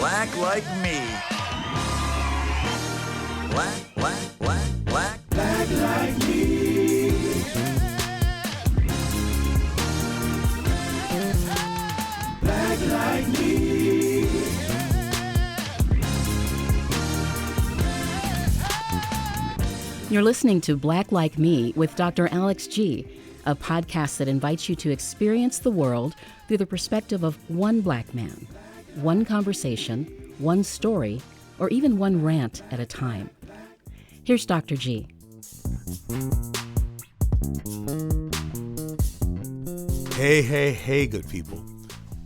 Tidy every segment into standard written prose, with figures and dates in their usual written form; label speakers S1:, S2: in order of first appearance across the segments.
S1: Black like me. Black like me. Black like me.
S2: You're listening to Black Like Me with Dr. Alex G., a podcast that invites you to experience the world through the perspective of one black man, one conversation, one story, or even one rant at a time. Here's Dr. G.
S3: Hey, good people.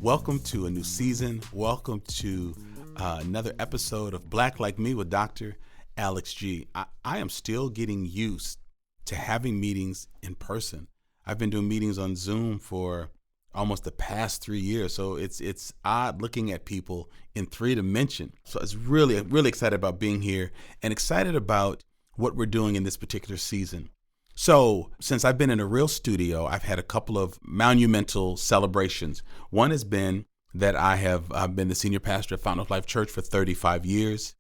S3: Welcome to a new season. Welcome to another episode of Black Like Me with Dr. Alex G. I am still getting used to having meetings in person. I've been doing meetings on Zoom for almost the past 3 years. So it's odd looking at people in 3 dimensions. So it's really excited about being here and excited about what we're doing in this particular season. So since I've been in a real studio, I've had a couple of monumental celebrations. One has been that I've been the senior pastor at Fountain of Life Church for 35 years.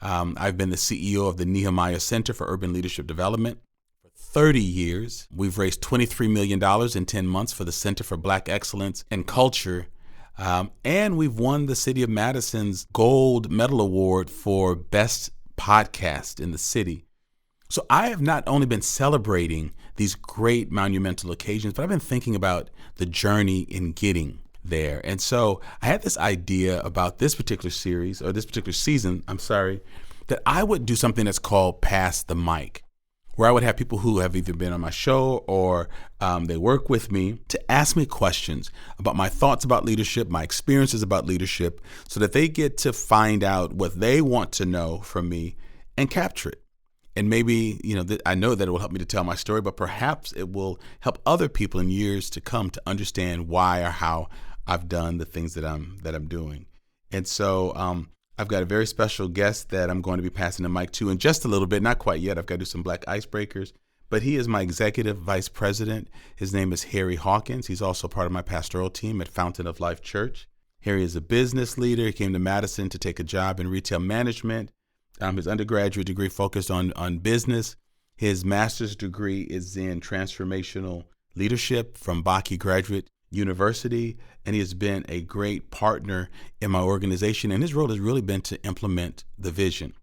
S3: I've been the CEO of the Nehemiah Center for Urban Leadership Development for 30 years. We've raised $23 million in 10 months for the Center for Black Excellence and Culture. And we've won the City of Madison's Gold Medal Award for Best Podcast in the city. So I have not only been celebrating these great monumental occasions, but I've been thinking about the journey in getting there. And so I had this idea about this particular series, or this particular season, that I would do something that's called Pass the Mic, where I would have people who have either been on my show or they work with me to ask me questions about my thoughts about leadership, my experiences about leadership, so that they get to find out what they want to know from me and capture it. And maybe, I know that it will help me to tell my story, but perhaps it will help other people in years to come to understand why or how I've done the things that I'm doing. And so I've got a very special guest that I'm going to be passing the mic to in just a little bit. Not quite yet. I've got to do some black icebreakers. But he is my executive vice president. His name is Harry Hawkins. He's also part of my pastoral team at Fountain of Life Church. Harry is a business leader. He came to Madison to take a job in retail management. His undergraduate degree focused on business. His master's degree is in Transformational Leadership from Bakke Graduate University, and he has been a great partner in my organization, and his role has really been to implement the vision.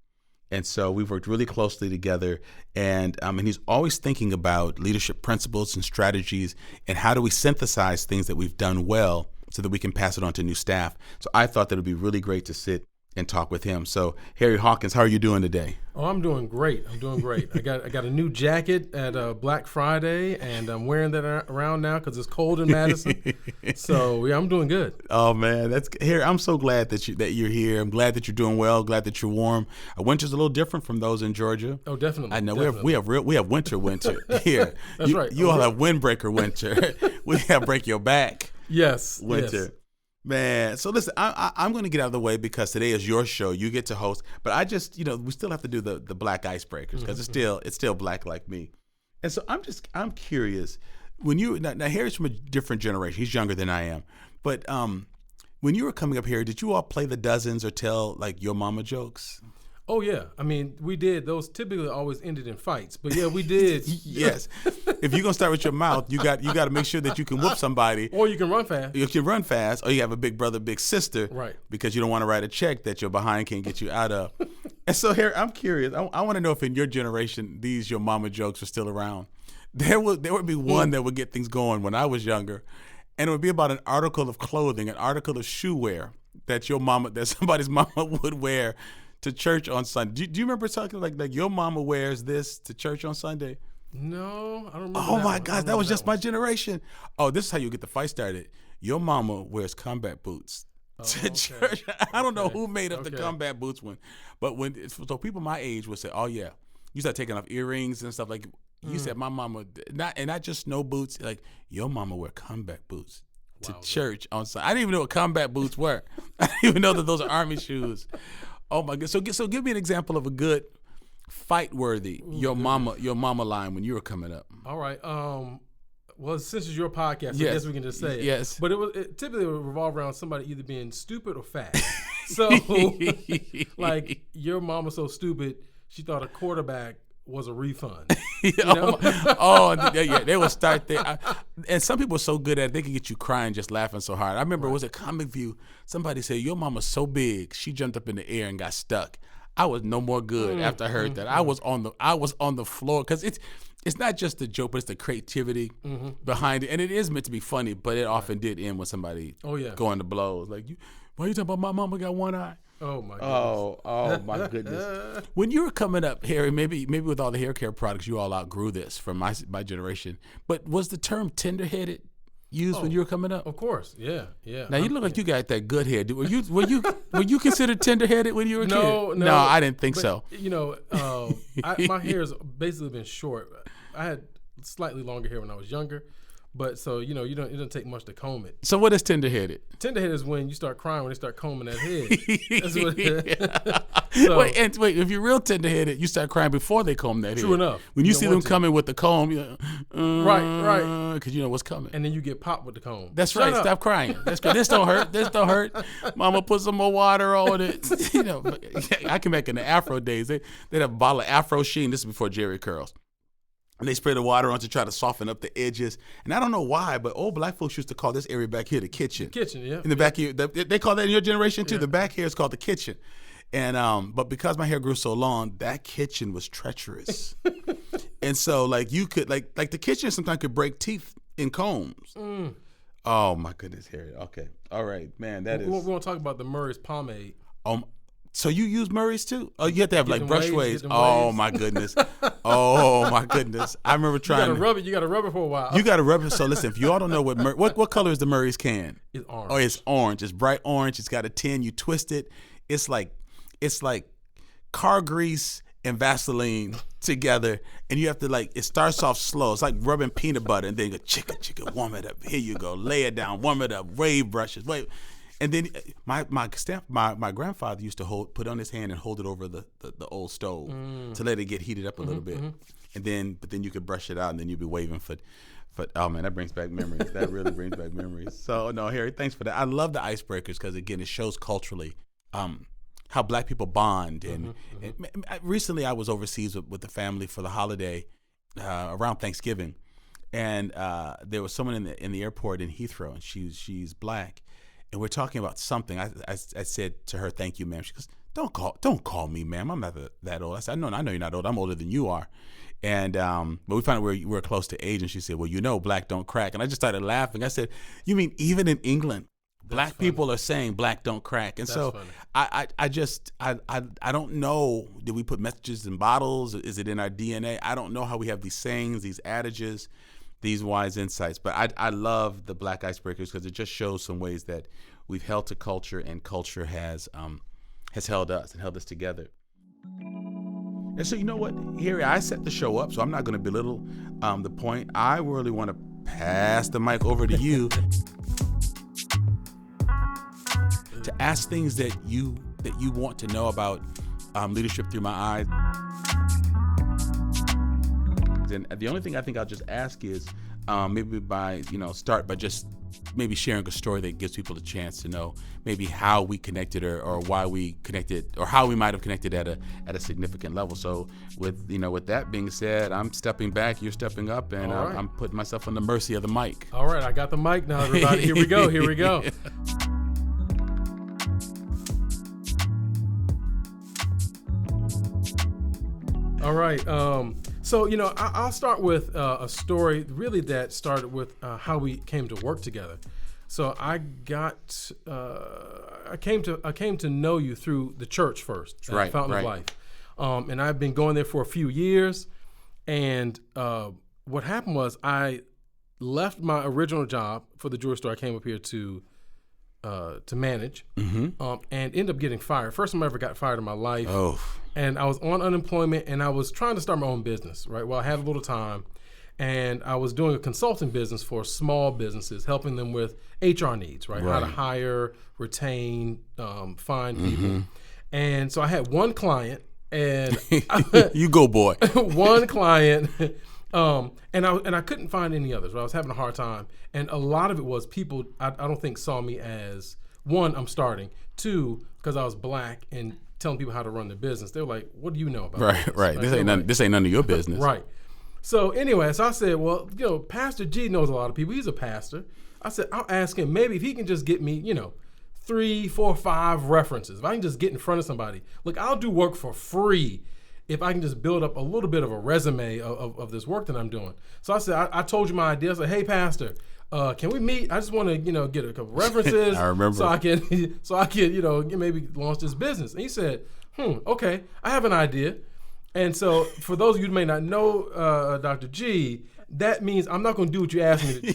S3: And so we've worked really closely together, and he's always thinking about leadership principles and strategies, and how do we synthesize things that we've done well so that we can pass it on to new staff. So I thought that it would be really great to sit and talk with him. So Harry Hawkins, how are you doing today?
S4: Oh, I'm doing great. I got a new jacket at Black Friday, and I'm wearing that around now because it's cold in Madison. So yeah, I'm doing good.
S3: Oh man, that's Harry. I'm so glad that you're here. I'm glad that you're doing well. Glad that you're warm. Our winter's a little different from those in Georgia.
S4: Oh, definitely.
S3: I know
S4: definitely.
S3: we have winter here.
S4: That's right.
S3: You all have windbreaker winter. We have break your back.
S4: Yes.
S3: Winter.
S4: Yes.
S3: Man, so listen, I'm going to get out of the way because today is your show. You get to host, but I just, we still have to do the black icebreakers because it's still Black Like Me. And so I'm curious, when you, now Harry's from a different generation. He's younger than I am. But when you were coming up here, did you all play the dozens or tell like your mama jokes?
S4: Oh yeah, I mean we did. Those typically always ended in fights, but yeah, we did.
S3: Yes, if you're gonna start with your mouth, you got to make sure that you can whoop somebody,
S4: or you can run fast.
S3: You can run fast, or you have a big brother, big sister,
S4: right? Because
S3: you don't want to write a check that your behind can't get you out of. And so here, I'm curious. I want to know if in your generation these your mama jokes are still around. There would be one that would get things going when I was younger, and it would be about an article of clothing, an article of shoe wear that somebody's mama would wear to church on Sunday. Do you remember talking like your mama wears this to church on Sunday?
S4: No, I don't remember.
S3: Oh my gosh, that was just my generation. Oh, this is how you get the fight started. Your mama wears combat boots to church. I don't know who made up the combat boots one, but so people my age would say, "Oh yeah," you start taking off earrings and stuff like. You said my mama not just no boots. Like your mama wear combat boots to church on Sunday. I didn't even know what combat boots were. I didn't even know that those are army shoes. Oh my God! So give me an example of a good fight-worthy your mama line when you were coming up.
S4: All right. Well, since it's your podcast,
S3: yes.
S4: I guess we can just say it.
S3: Yes.
S4: But it typically would revolve around somebody either being stupid or fat. So, like, your mom was so stupid, she thought a quarterback was a refund.
S3: Yeah, they will start there. And some people are so good at it, they can get you crying just laughing so hard. I remember it was a Comic View. Somebody said, your mama's so big, she jumped up in the air and got stuck. I was no more good after I heard that. I was on the floor because it's not just the joke, but it's the creativity behind it. And it is meant to be funny, but it often did end with somebody going to blows. Like, why are you talking about my mama got one eye?
S4: Oh my
S3: goodness. Oh my goodness. When you were coming up, Harry, maybe with all the hair care products, you all outgrew this from my generation. But was the term tender-headed used when you were coming up?
S4: Of course, yeah.
S3: Now you look like you got that good hair. Were you considered tender-headed when you were a kid? No, I didn't think so.
S4: You know, my hair has basically been short. I had slightly longer hair when I was younger. But so, it doesn't take much to comb it.
S3: So what is tender-headed?
S4: Tender-headed is when you start crying when they start combing that head. That's what so,
S3: wait, if you're real tender-headed, you start crying before they comb that head.
S4: True enough.
S3: When you see them coming with the comb, you're like,
S4: right.
S3: Because you know what's coming.
S4: And then you get popped with the comb.
S3: That's right. Stop crying. That's good. This don't hurt. This don't hurt. Mama, put some more water on it. I can make in the Afro days. They'd have a bottle of Afro Sheen. This is before Jerry curls. And they spray the water on to try to soften up the edges. And I don't know why, but old black folks used to call this area back here the kitchen.
S4: Kitchen, yeah.
S3: In the back here, they call that in your generation too. Yeah. The back here is called the kitchen. And but because my hair grew so long, that kitchen was treacherous. And so like you could like the kitchen sometimes could break teeth in combs. Oh my goodness, Harry. Okay, all right, man. That is. We
S4: want to talk about the Murray's pomade.
S3: So you use Murray's too? Oh, you have to have like brush waves.
S4: Oh
S3: my goodness. Oh my goodness. I remember trying.
S4: You got to rub it for a while.
S3: You got to rub it. So listen, if you all don't know what color is the Murray's can?
S4: It's orange.
S3: Oh, it's orange. It's bright orange. It's got a tin. You twist it. It's like car grease and Vaseline together, and you have to it starts off slow. It's like rubbing peanut butter, and then you go chicka, warm it up. Here you go, lay it down, warm it up, wave brushes, wave. And then my grandfather used to put it on his hand and hold it over the old stove to let it get heated up a little bit, and then you could brush it out, and then you'd be waving for. Oh man, that brings back memories. That really brings back memories. So no, Harry, thanks for that. I love the icebreakers because again, it shows culturally how black people bond. And recently, I was overseas with the family for the holiday around Thanksgiving, and there was someone in the airport in Heathrow, and she's black. And we're talking about something. I said to her, "Thank you, ma'am." She goes, "Don't call me, ma'am. I'm not that old." I said, "I know you're not old. I'm older than you are." And but we found out we're close to age. And she said, "Well, black don't crack." And I just started laughing. I said, "You mean even in England, black people are saying black don't crack?" And so I don't know. Did we put messages in bottles? Is it in our DNA? I don't know how we have these sayings, these adages, these wise insights. But I love the black icebreakers because it just shows some ways that we've held to culture, and culture has held us and held us together. And so you know what, Harry, I set the show up, so I'm not going to belittle the point. I really want to pass the mic over to you to ask things that you want to know about leadership through my eyes. And the only thing I think I'll just ask is start by just maybe sharing a story that gives people a chance to know maybe how we connected or why we connected or how we might have connected at a significant level. So with that being said, I'm stepping back, you're stepping up, and right. I'm putting myself on the mercy of the mic.
S4: All right, I got the mic now, everybody. Here we go. All right. So, I'll start with a story really that started with how we came to work together. So I came to know you through the church first,
S3: right,
S4: Fountain of Life. And I've been going there for a few years. And what happened was I left my original job for the jewelry store I came up here to manage, and ended up getting fired. First time I ever got fired in my life.
S3: Oh.
S4: And I was on unemployment, and I was trying to start my own business, right? Well, I had a little time, and I was doing a consulting business for small businesses, helping them with HR needs, right? How to hire, retain, find people. And so I had one client, and
S3: you go, boy.
S4: One client, and I couldn't find any others. Right? I was having a hard time, and a lot of it was people I don't think saw me as, one, I'm starting. Two, because I was black and telling people how to run their business. They were like, what do you know about
S3: Right,
S4: business?
S3: right.
S4: Like,
S3: This ain't none of your business.
S4: Right. So anyway, so I said, well, Pastor G knows a lot of people. He's a pastor. I said, I'll ask him maybe if he can just get me, 3, 4, 5 references. If I can just get in front of somebody. Look, I'll do work for free if I can just build up a little bit of a resume of this work that I'm doing. So I said, I told you my idea. I said, hey, Pastor, can we meet? I just want to, get a couple references.
S3: I remember.
S4: So I can, maybe launch this business. And he said, okay, I have an idea. And so for those of you who may not know Dr. G, that means I'm not going to do what you asked me to do.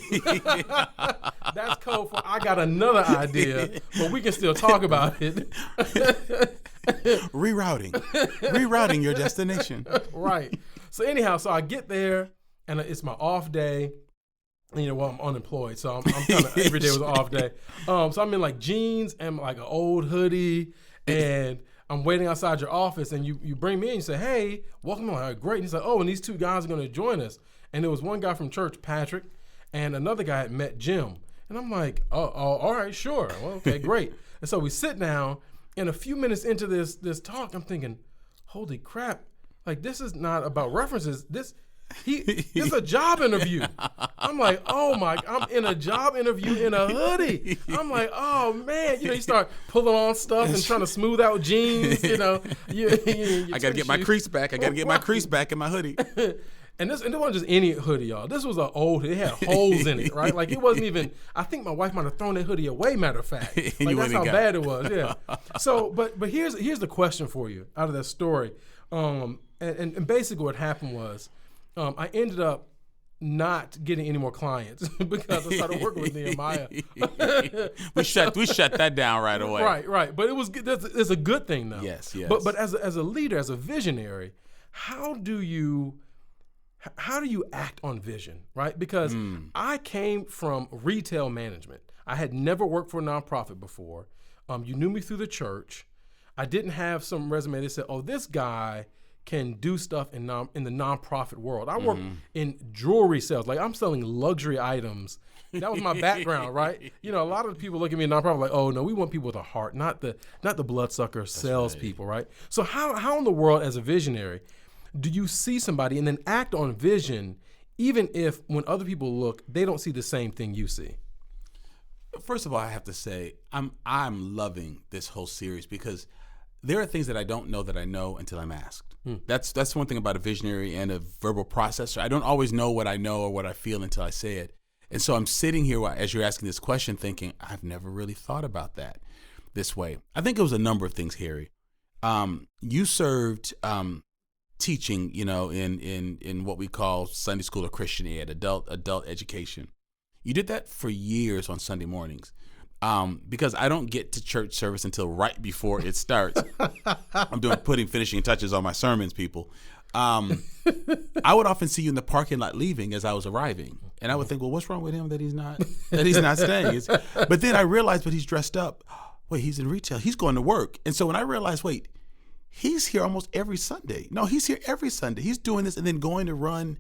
S4: That's code for I got another idea, but we can still talk about it.
S3: Rerouting your destination.
S4: Right. So anyhow, so I get there, and it's my off day. And, I'm unemployed, so I'm kind of every day was an off day. So I'm in like jeans and like an old hoodie, and I'm waiting outside your office, and you bring me in. You say, "Hey, welcome." I'm like, "Great." And he's like, "Oh, and these 2 guys are going to join us." And there was one guy from church, Patrick, and another guy had met Jim. And I'm like, "Oh, all right, sure. Well, okay, great." And so we sit down, and a few minutes into this talk, I'm thinking, "Holy crap! Like this is not about references. This is a job interview." I'm like, "Oh my!" I'm in a job interview in a hoodie. I'm like, "Oh man!" You start pulling on stuff and trying to smooth out jeans.
S3: I got to get my crease back. I got to get my crease back in my hoodie.
S4: And it wasn't just any hoodie, y'all. This was an old hoodie. It had holes in it, right? Like it wasn't even, I think my wife might have thrown that hoodie away, matter of fact. Like that's how bad it was, yeah. So, but here's the question for you out of that story. And basically what happened was I ended up not getting any more clients because I started working with Nehemiah.
S3: we shut that down right away.
S4: Right. But it was it's a good thing though.
S3: Yes.
S4: But as a leader, as a visionary, how do you act on vision, right? Because I came from retail management. I had never worked for a nonprofit before. You knew me through the church. I didn't have some resume that said, "Oh, this guy can do stuff in the nonprofit world." I work in jewelry sales. Like I'm selling luxury items. That was my background, right? A lot of people look at me in nonprofit like, "Oh no, we want people with a heart, not the bloodsucker salespeople," right? So how in the world, as a visionary, do you see somebody and then act on vision, even if when other people look, they don't see the same thing you see?
S3: First of all, I have to say I'm loving this whole series because there are things that I don't know that I know until I'm asked. That's one thing about a visionary and a verbal processor. I don't always know what I know or what I feel until I say it. And so I'm sitting here as you're asking this question thinking, I've never really thought about that this way. I think it was a number of things, Harry. You served teaching, in what we call Sunday school or Christian ed, adult education. You did that for years on Sunday mornings. Because I don't get to church service until right before it starts. I'm putting finishing touches on my sermons, people. I would often see you in the parking lot leaving as I was arriving. And I would think, well, what's wrong with him that he's not staying? But then I realized, but he's dressed up. Wait, he's in retail. He's going to work. And so when I realized, wait, he's here almost every Sunday. No, he's here every Sunday. He's doing this and then going to run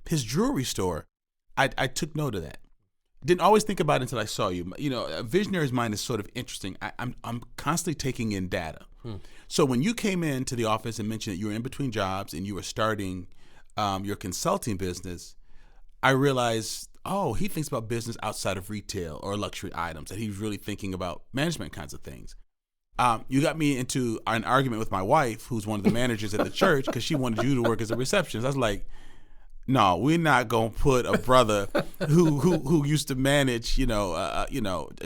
S3: his jewelry store. I took note of that. Didn't always think about it until I saw you. A visionary's mind is sort of interesting. I'm constantly taking in data. So when you came into the office and mentioned that you were in between jobs and you were starting your consulting business, I realized, oh, he thinks about business outside of retail or luxury items, that he's really thinking about management kinds of things. You got me into an argument with my wife, who's one of the managers at the church, because she wanted you to work as a receptionist. I was like, no, we're not gonna put a brother who used to manage, a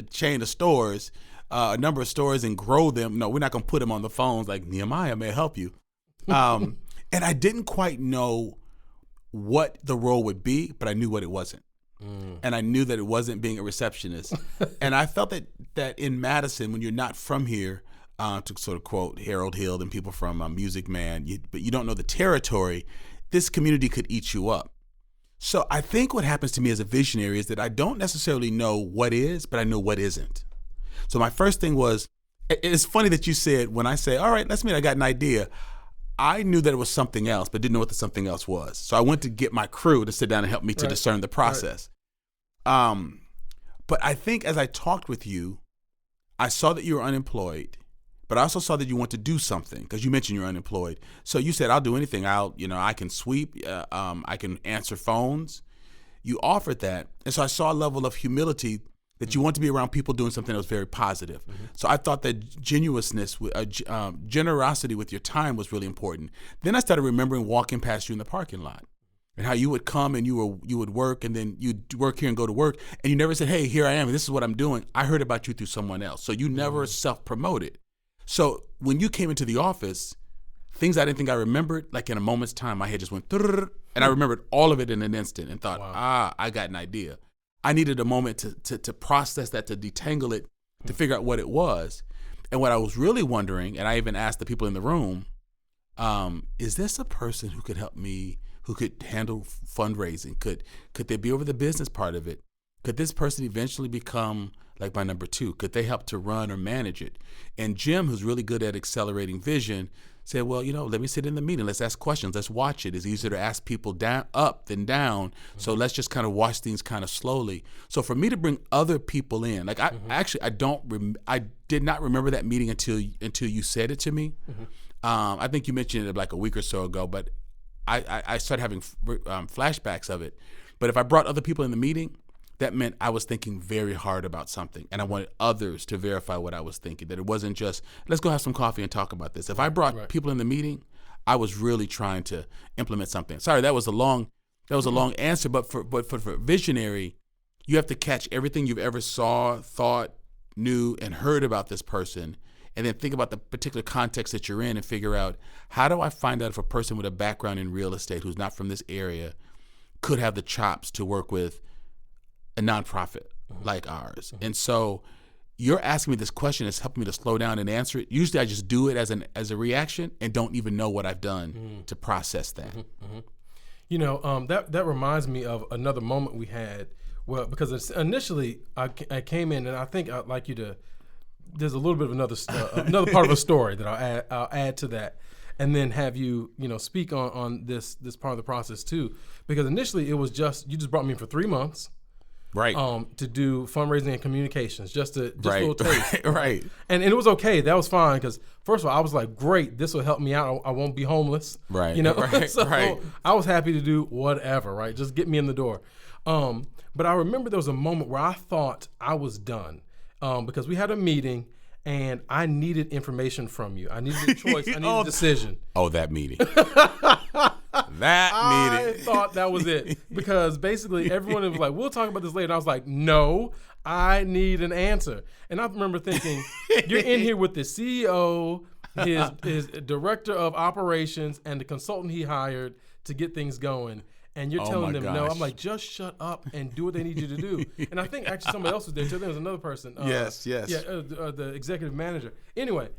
S3: chain of stores, a number of stores, and grow them. No, we're not gonna put him on the phones like, Nehemiah may help you. And I didn't quite know what the role would be, but I knew what it wasn't. And I knew that it wasn't being a receptionist. And I felt that in Madison, when you're not from here, to sort of quote Harold Hill and people from Music Man, but you don't know the territory, this community could eat you up. So I think what happens to me as a visionary is that I don't necessarily know what is, but I know what isn't. So my first thing was, it's funny that you said, when I say, all right, let's meet, I got an idea. I knew that it was something else, but didn't know what the something else was. So I went to get my crew to sit down and help me to discern the process. But I think as I talked with you, I saw that you were unemployed, but I also saw that you want to do something because you mentioned you're unemployed. So you said, I'll do anything. I can sweep. I can answer phones. You offered that. And so I saw a level of humility that you want to be around people doing something that was very positive. So I thought that generosity with your time was really important. Then I started remembering walking past you in the parking lot and how you would come and you would work, and then you'd work here and go to work, and you never said, hey, here I am, and this is what I'm doing. I heard about you through someone else. So you never self-promoted. So when you came into the office, things I didn't think I remembered, like in a moment's time, my head just went, and I remembered all of it in an instant and thought, I got an idea. I needed a moment to process that, to detangle it, to figure out what it was. And what I was really wondering, and I even asked the people in the room, is this a person who could help me, who could handle fundraising? Could they be over the business part of it? Could this person eventually become like my number two? Could they help to run or manage it? And Jim, who's really good at accelerating vision, said, well, let me sit in the meeting. Let's ask questions. Let's watch it. It's easier to ask people up than down. So let's just kind of watch things kind of slowly. So for me to bring other people in, like I did not remember that meeting until you said it to me. I think you mentioned it like a week or so ago, but I started having flashbacks of it. But if I brought other people in the meeting, that meant I was thinking very hard about something, and I wanted others to verify what I was thinking, that it wasn't just, let's go have some coffee and talk about this. If I brought people in the meeting, I was really trying to implement something. Sorry, that was a long answer, but for visionary, you have to catch everything you've ever saw, thought, knew, and heard about this person, and then think about the particular context that you're in and figure out, how do I find out if a person with a background in real estate who's not from this area could have the chops to work with a nonprofit like ours. And so you're asking me this question that's helping me to slow down and answer it. Usually I just do it as a reaction and don't even know what I've done to process that.
S4: That reminds me of another moment we had. Well, because initially I came in, and I think I'd like you to, there's a little bit of another part of a story that I'll add to that, and then have you speak on this part of the process too. Because initially it was you just brought me in for 3 months.
S3: Right.
S4: To do fundraising and communications, just a little taste.
S3: Right.
S4: And it was okay. That was fine, because first of all, I was like, great, this will help me out. I won't be homeless.
S3: Right.
S4: Right. So
S3: right.
S4: I was happy to do whatever, right? Just get me in the door. But I remember there was a moment where I thought I was done, because we had a meeting and I needed information from you. I needed a choice. I needed a decision.
S3: Oh, that meeting.
S4: I thought that was it, because basically everyone was like, we'll talk about this later. And I was like, no, I need an answer. And I remember thinking, you're in here with the CEO, his director of operations, and the consultant he hired to get things going. And you're telling them no. I'm like, just shut up and do what they need you to do. And I think actually somebody else was there too. There was another person.
S3: Yes.
S4: Yeah, the executive manager. Anyway,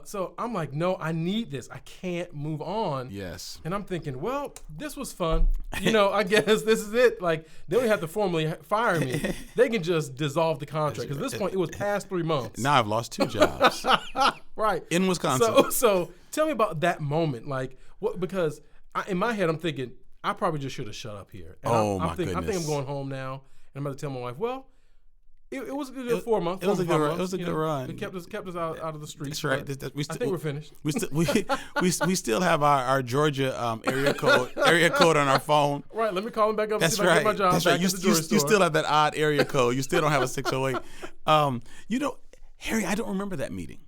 S4: so I'm like, no, I need this. I can't move on.
S3: Yes.
S4: And I'm thinking, well, this was fun. I guess this is it. Like, they don't have to formally fire me. They can just dissolve the contract. Because at this point, it was past 3 months.
S3: Now I've lost 2 jobs.
S4: Right.
S3: In Wisconsin.
S4: So tell me about that moment. Like, what? Because in my head, I'm thinking, I probably just should have shut up here. And
S3: my goodness.
S4: I think I'm going home now, and I'm about to tell my wife, well, it was a good 4 months.
S3: It was a good run.
S4: It kept us out of the streets.
S3: That's right.
S4: I think we're finished.
S3: We still have our Georgia area code on our phone.
S4: Right. Let me call them back up.
S3: That's
S4: and see if I can get my job
S3: That's
S4: back
S3: right.
S4: at the jewelry store.
S3: You still have that odd area code. You still don't have a 608. Harry, I don't remember that meeting.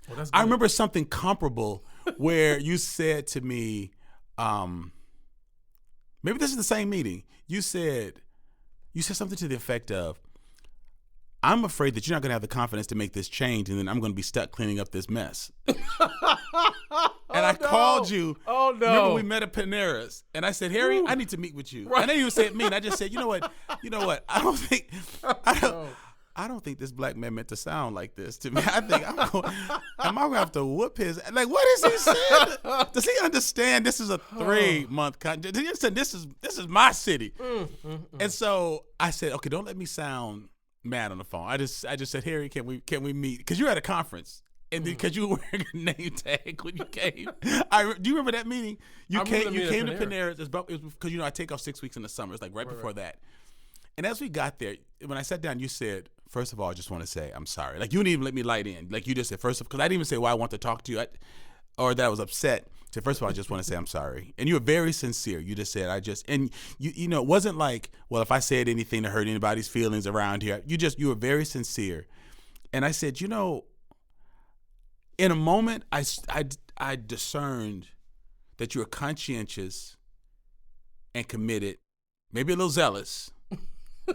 S4: Well, that's
S3: I remember something comparable where you said to me, maybe this is the same meeting. You said something to the effect of, I'm afraid that you're not going to have the confidence to make this change, and then I'm going to be stuck cleaning up this mess. And I called you.
S4: Oh, no.
S3: Remember we met at Panera's, and I said, Harry, I need to meet with you.
S4: Right.
S3: I know you said me, and I just said, you know what? I don't think this black man meant to sound like this to me. I think am I going to have to whoop his, like, what is he saying? Does he understand this is a 3-month contract? Does he understand this is my city? And so I said, okay, don't let me sound mad on the phone. I just said, Harry, can we meet? Because you're at a conference. And because you were wearing a name tag when you came. Do you remember that meeting? You came to Panera's. It was because, I take off 6 weeks in the summer. It's like right before that. And as we got there, when I sat down, you said, first of all, I just want to say I'm sorry. Like, you didn't even let me light in. Like, you just said, first of all, because I didn't even say why I want to talk to you or that I was upset. So first of all, I just want to say I'm sorry. And you were very sincere. You just said, and you know, it wasn't like, well, if I said anything to hurt anybody's feelings around here, you were very sincere. And I said, you know, in a moment, I discerned that you were conscientious and committed, maybe a little zealous,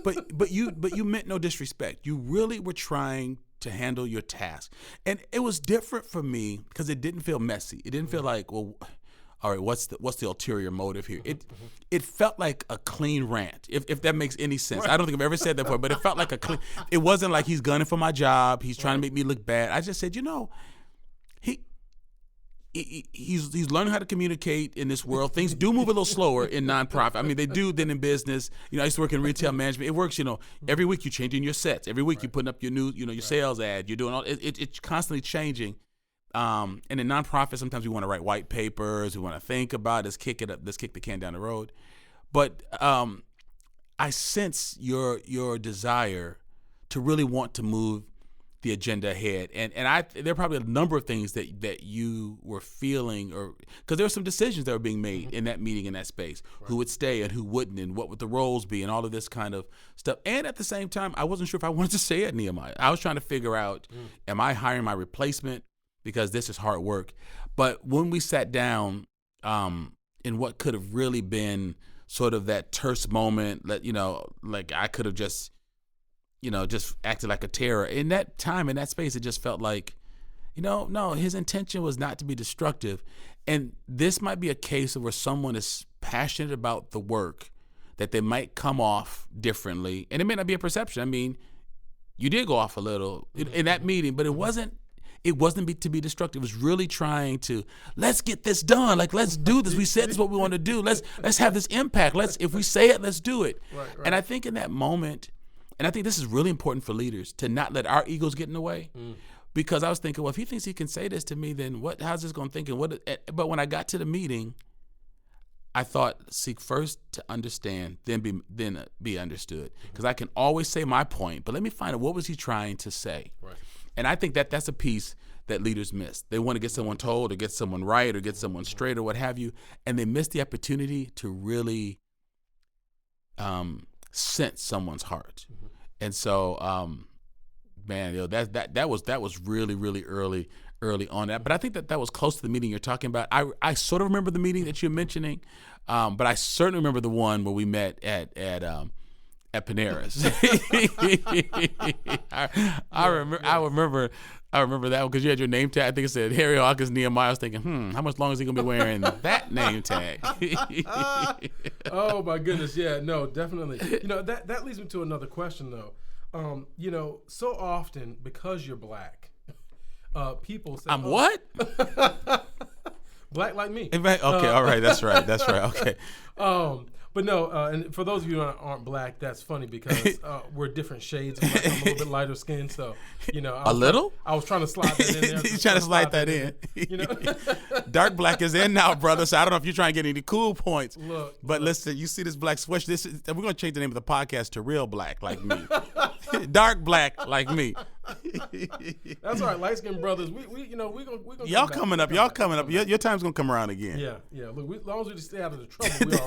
S3: but you meant no disrespect. You really were trying to handle your task, and it was different for me because it didn't feel messy. It didn't feel like, well, all right, what's the ulterior motive here? It felt like a clean rant, if that makes any sense. Right. I don't think I've ever said that before, but it felt like a clean. It wasn't like he's gunning for my job. He's trying to make me look bad. I just said, you know, he's learning how to communicate in this world. Things do move a little slower in nonprofit. I mean, they do than in business. You know, I used to work in retail management. It works, you know, every week you're changing your sets. Every week you're putting up your new, you know, your sales ad. You're doing all it's constantly changing. And in nonprofit, sometimes we want to write white papers. We want to think about it. Let's kick the can down the road. But I sense your desire to really want to move the agenda ahead, and there are probably a number of things that you were feeling, or because there were some decisions that were being made in that meeting, in that space, who would stay and who wouldn't, and what would the roles be, and all of this kind of stuff. And at the same time, I wasn't sure if I wanted to stay at Nehemiah. I was trying to figure out, am I hiring my replacement, because this is hard work. But when we sat down in what could have really been sort of that terse moment, that, you know, like I could have just acted like a terror. In that time, in that space, it just felt like, you know, no, his intention was not to be destructive. And this might be a case of where someone is passionate about the work, that they might come off differently. And it may not be a perception. I mean, you did go off a little in that meeting, but it wasn't to be destructive. It was really trying to, let's get this done. Like, let's do this. We said this is what we want to do. Let's have this impact. If we say it, let's do it. Right. And I think in that moment, and I think this is really important for leaders, to not let our egos get in the way. Because I was thinking, well, if he thinks he can say this to me, then how's this going to think? But when I got to the meeting, I thought, seek first to understand, then be understood. Because I can always say my point, but let me find out, what was he trying to say? Right. And I think that's a piece that leaders miss. They want to get someone told, or get someone right, or get someone straight, or what have you, and they miss the opportunity to really sense someone's heart. And so, man, you know, that was really, really early on that. But I think that was close to the meeting you're talking about. I sort of remember the meeting that you're mentioning, but I certainly remember the one where we met at Panera's. I remember that one because you had your name tag. I think it said Harry Hawkins Nehemiah. I was thinking, how much longer is he gonna be wearing that name tag?
S4: Oh my goodness, yeah, no, definitely. You know, that leads me to another question though. You know, so often, because you're black, people say,
S3: I'm what?
S4: Black like me.
S3: Okay, all right, that's right. Okay.
S4: But no, and for those of you who aren't black, that's funny because we're different shades of black. I'm a little bit lighter skinned, so, you know. I was trying to slide that in there.
S3: He's trying to slide that in. You know? Dark black is in now, brother, so I don't know if you're trying to get any cool points. But listen, you see this black sweatshirt. We're going to change the name of the podcast to Real Black Like Me. Dark black like me.
S4: That's all right, light skinned brothers. We gonna
S3: y'all coming up. Your time's gonna come around again.
S4: Yeah. Look, as long as we just stay out of the trouble, we're all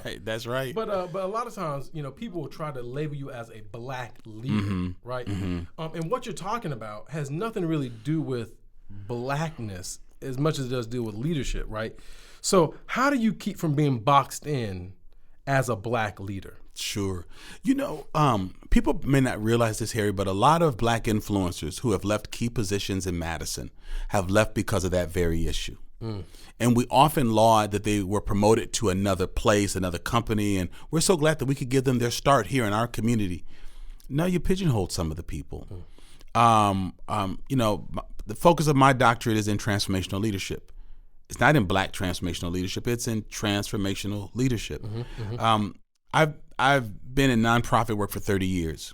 S4: right.
S3: That's right.
S4: But a lot of times, you know, people will try to label you as a black leader, right? And what you're talking about has nothing to really do with blackness as much as it does deal with leadership, right? So how do you keep from being boxed in as a black leader?
S3: Sure. You know, people may not realize this, Harry, but a lot of black influencers who have left key positions in Madison have left because of that very issue. And we often laud that they were promoted to another place, another company, and we're so glad that we could give them their start here in our community. Now you pigeonholed some of the people. You know, the focus of my doctorate is in transformational leadership. It's not in black transformational leadership. It's in transformational leadership. I've been in nonprofit work for 30 years.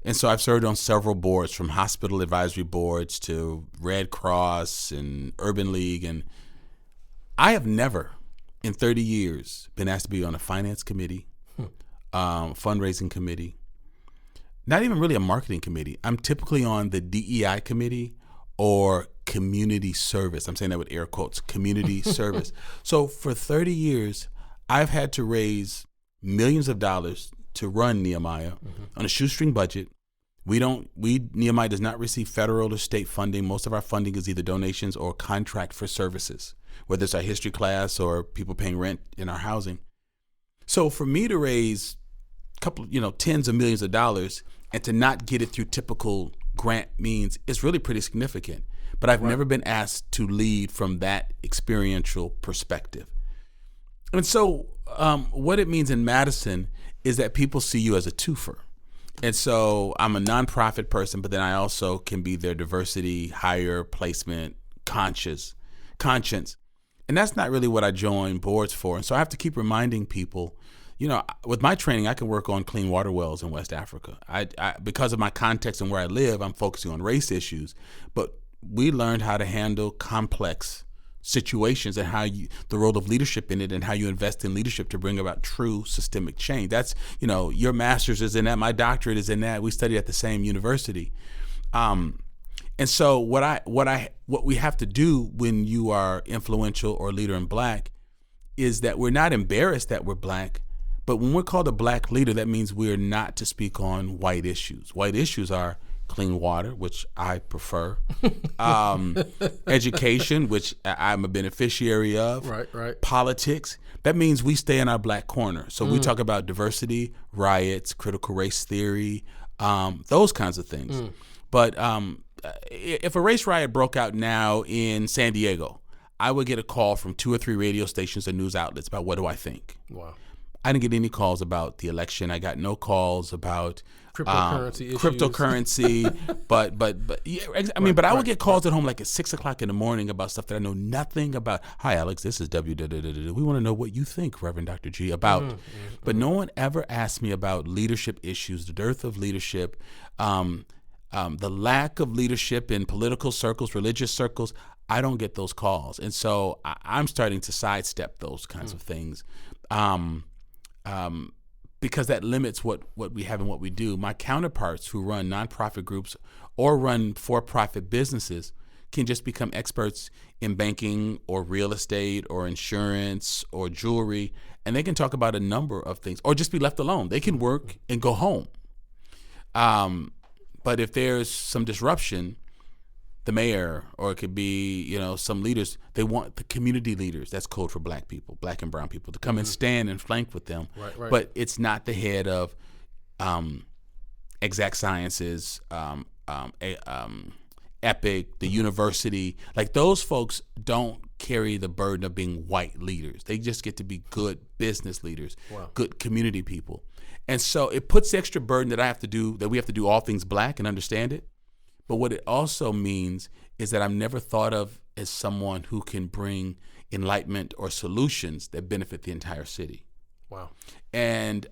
S3: And so I've served on several boards, from hospital advisory boards to Red Cross and Urban League. And I have never in 30 years been asked to be on a finance committee, fundraising committee. not even really a marketing committee. I'm typically on the DEI committee or community service. I'm saying that with air quotes, community service. So for 30 years, I've had to raise millions of dollars to run Nehemiah on a shoestring budget. Nehemiah does not receive federal or state funding. Most of our funding is either donations or contract for services, whether it's our history class or people paying rent in our housing. So for me to raise a couple, tens of millions of dollars and to not get it through typical grant means it's really pretty significant. But I've never been asked to lead from that experiential perspective. And so what it means in Madison is that people see you as a twofer. And so I'm a nonprofit person, but then I also can be their diversity, hire, placement, conscience. And that's not really what I join boards for. And so I have to keep reminding people, with my training, I can work on clean water wells in West Africa. I because of my context and where I live, I'm focusing on race issues. But we learned how to handle complex situations and the role of leadership in it and how you invest in leadership to bring about true systemic change. That's, your master's is in that, my doctorate is in that. We studied at the same university. And so what we have to do when you are influential or leader in Black is that we're not embarrassed that we're Black, but when we're called a Black leader, that means we're not to speak on white issues. White issues are clean water, which I prefer, education, which I'm a beneficiary of,
S4: right.
S3: Politics. That means we stay in our Black corner. So we talk about diversity, riots, critical race theory, those kinds of things. But if a race riot broke out now in San Diego, I would get a call from 2 or 3 radio stations and news outlets about what do I think.
S4: Wow.
S3: I didn't get any calls about the election. I got no calls about
S4: cryptocurrency,
S3: but yeah, but I would get calls at home like at 6:00 in the morning about stuff that I know nothing about. Hi, Alex, this is We want to know what you think, Reverend Dr. G, about. But no one ever asked me about leadership issues, the dearth of leadership, the lack of leadership in political circles, religious circles. I don't get those calls, and so I'm starting to sidestep those kinds of things. Because that limits what we have and what we do. My counterparts who run nonprofit groups or run for-profit businesses can just become experts in banking or real estate or insurance or jewelry, and they can talk about a number of things or just be left alone. They can work and go home. But if there's some disruption, the mayor, or it could be, some leaders, they want the community leaders, that's code for Black people, Black and brown people, to come and stand and flank with them.
S4: Right.
S3: But it's not the head of exact sciences, EPIC, the university. Like, those folks don't carry the burden of being white leaders. They just get to be good business leaders, good community people. And so it puts the extra burden that we have to do all things Black and understand it. But what it also means is that I'm never thought of as someone who can bring enlightenment or solutions that benefit the entire city.
S4: Wow.
S3: And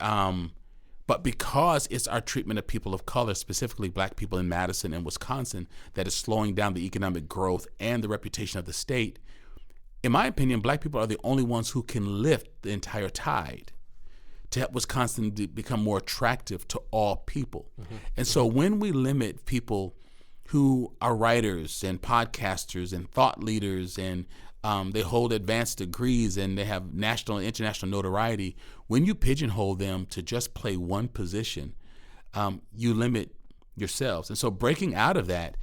S3: but because it's our treatment of people of color, specifically Black people in Madison and Wisconsin, that is slowing down the economic growth and the reputation of the state, in my opinion, Black people are the only ones who can lift the entire tide to help Wisconsin become more attractive to all people. And so when we limit people who are writers and podcasters and thought leaders and they hold advanced degrees and they have national and international notoriety, when you pigeonhole them to just play one position, you limit yourselves. And so breaking out of that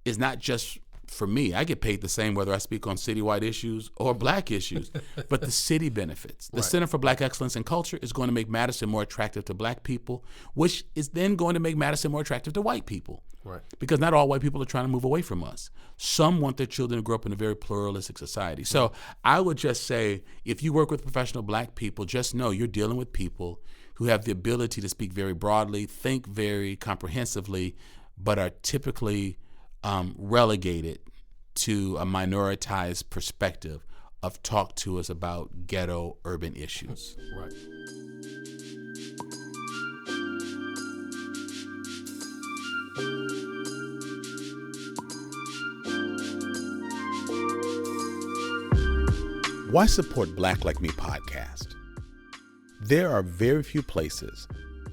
S3: is not just for me. I get paid the same whether I speak on citywide issues or Black issues, but the city benefits. The Center for Black Excellence in Culture is going to make Madison more attractive to Black people, which is then going to make Madison more attractive to white people.
S4: Right.
S3: Because not all white people are trying to move away from us. Some want their children to grow up in a very pluralistic society. So I would just say, if you work with professional Black people, just know you're dealing with people who have the ability to speak very broadly, think very comprehensively, but are typically relegated to a minoritized perspective of talk to us about ghetto urban issues.
S4: Right.
S3: Why support Black Like Me podcast? There are very few places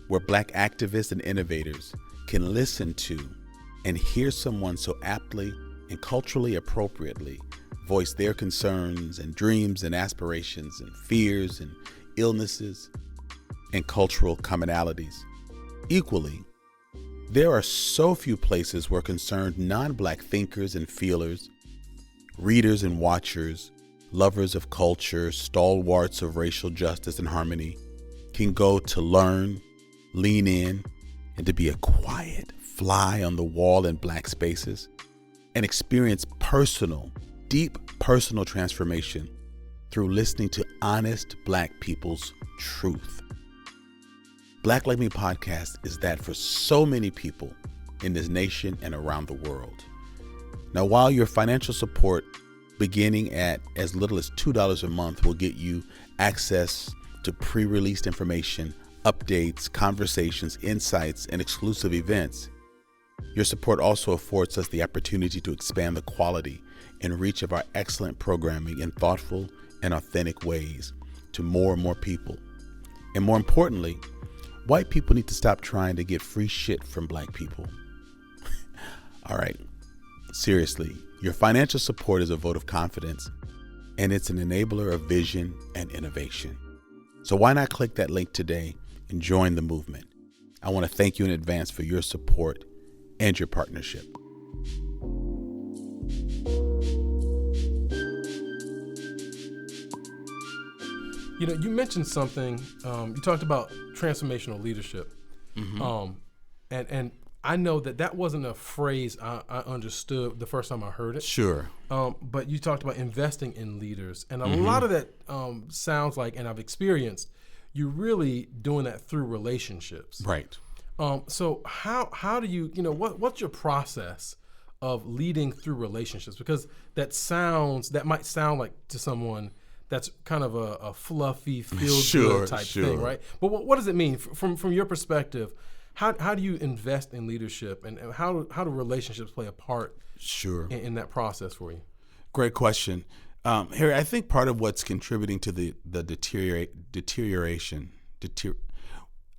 S3: where Black activists and innovators can listen to and hear someone so aptly and culturally appropriately voice their concerns and dreams and aspirations and fears and illnesses and cultural commonalities. Equally, there are so few places where concerned non-Black thinkers and feelers, readers and watchers, lovers of culture, stalwarts of racial justice and harmony can go to learn, lean in, and to be a quiet fly on the wall in Black spaces and experience deep personal transformation through listening to honest Black people's truth. Black Like Me podcast is that for so many people in this nation and around the world. Now, while your financial support beginning at as little as $2 a month will get you access to pre-released information, updates, conversations, insights, and exclusive events, your support also affords us the opportunity to expand the quality and reach of our excellent programming in thoughtful and authentic ways to more and more people. And more importantly, white people need to stop trying to get free shit from Black people. All right, seriously, your financial support is a vote of confidence, and it's an enabler of vision and innovation. So why not click that link today and join the movement? I want to thank you in advance for your support and your partnership.
S4: You know, you mentioned something. You talked about transformational leadership, and I know that wasn't a phrase I understood the first time I heard it.
S3: Sure.
S4: But you talked about investing in leaders, and a lot of that sounds like, and I've experienced, you're really doing that through relationships.
S3: Right.
S4: So how do you what's your process of leading through relationships? Because that might sound like to someone that's kind of a fluffy, feel-good type thing, right? But what does it mean from your perspective? How do you invest in leadership, and how do relationships play a part in that process for you?
S3: Great question. Harry, I think part of what's contributing to the deterioration,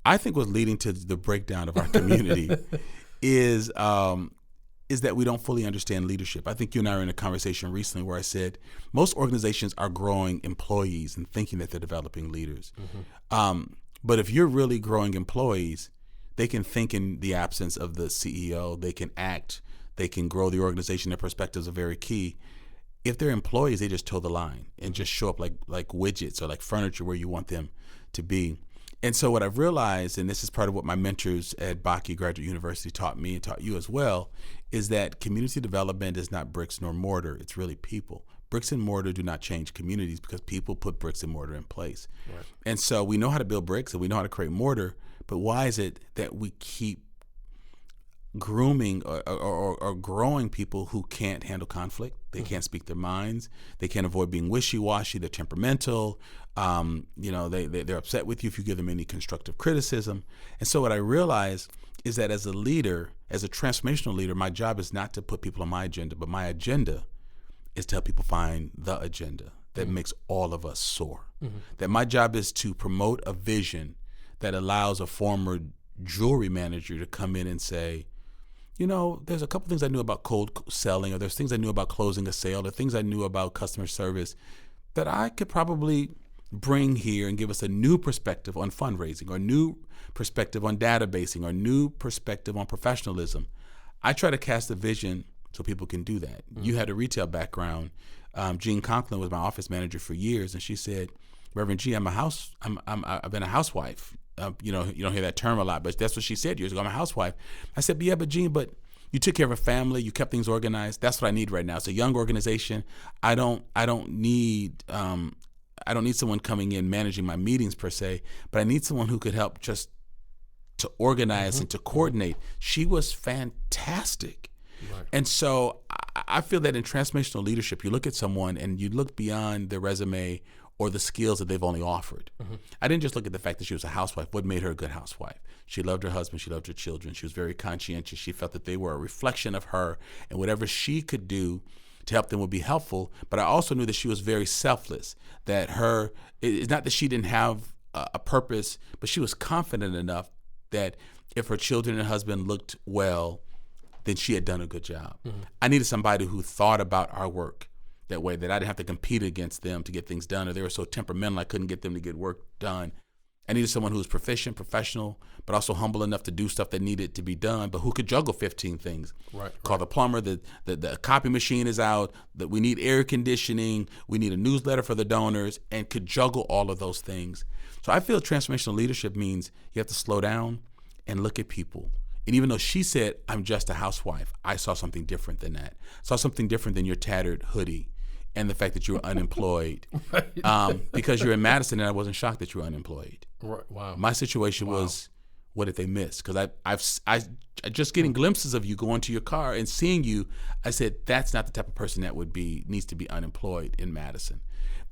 S3: I think what's leading to the breakdown of our community is that we don't fully understand leadership. I think you and I were in a conversation recently where I said most organizations are growing employees and thinking that they're developing leaders. But if you're really growing employees, they can think in the absence of the CEO, they can act, they can grow the organization. Their perspectives are very key. If they're employees, they just toe the line and just show up like widgets or like furniture where you want them to be. And so what I've realized, and this is part of what my mentors at Bakke Graduate University taught me and taught you as well, is that community development is not bricks nor mortar. It's really people. Bricks and mortar do not change communities because people put bricks and mortar in place. Right. And so we know how to build bricks and we know how to create mortar, but why is it that we keep grooming or growing people who can't handle conflict? They can't speak their minds. They can't avoid being wishy-washy. They're temperamental. They're upset with you if you give them any constructive criticism. And so what I realized is that as a leader, as a transformational leader, my job is not to put people on my agenda, but my agenda is to help people find the agenda that makes all of us soar. That my job is to promote a vision that allows a former jewelry manager to come in and say, there's a couple things I knew about cold selling, or there's things I knew about closing a sale, or things I knew about customer service that I could probably bring here and give us a new perspective on fundraising, or new perspective on databasing, or new perspective on professionalism. I try to cast a vision so people can do that. You had a retail background. Jean Conklin was my office manager for years, and she said, Reverend G, I've been a housewife. You don't hear that term a lot, but that's what she said years ago. I'm a housewife. I said, but Jean, but you took care of a family. You kept things organized. That's what I need right now. It's a young organization. I don't need someone coming in managing my meetings per se, but I need someone who could help just to organize and to coordinate. She was fantastic. Right. And so I feel that in transformational leadership, you look at someone and you look beyond their resume or the skills that they've only offered. I didn't just look at the fact that she was a housewife. What made her a good housewife? She loved her husband. She loved her children. She was very conscientious. She felt that they were a reflection of her, and whatever she could do to help them would be helpful. But I also knew that she was very selfless, that it's not that she didn't have a purpose, but she was confident enough that if her children and husband looked well, then she had done a good job. I needed somebody who thought about our work that way, that I didn't have to compete against them to get things done, or they were so temperamental I couldn't get them to get work done. I needed someone who was proficient, professional, but also humble enough to do stuff that needed to be done, but who could juggle 15 things. Call the plumber, the copy machine is out, that we need air conditioning, we need a newsletter for the donors, and could juggle all of those things. So I feel transformational leadership means you have to slow down and look at people. And even though she said, I'm just a housewife, I saw something different than that. Saw something different than your tattered hoodie and the fact that you were unemployed. Because you're in Madison, and I wasn't shocked that you were unemployed.
S4: Right. Wow.
S3: My situation was, what did they miss? Because I just getting glimpses of you going to your car and seeing you, I said, that's not the type of person that needs to be unemployed in Madison.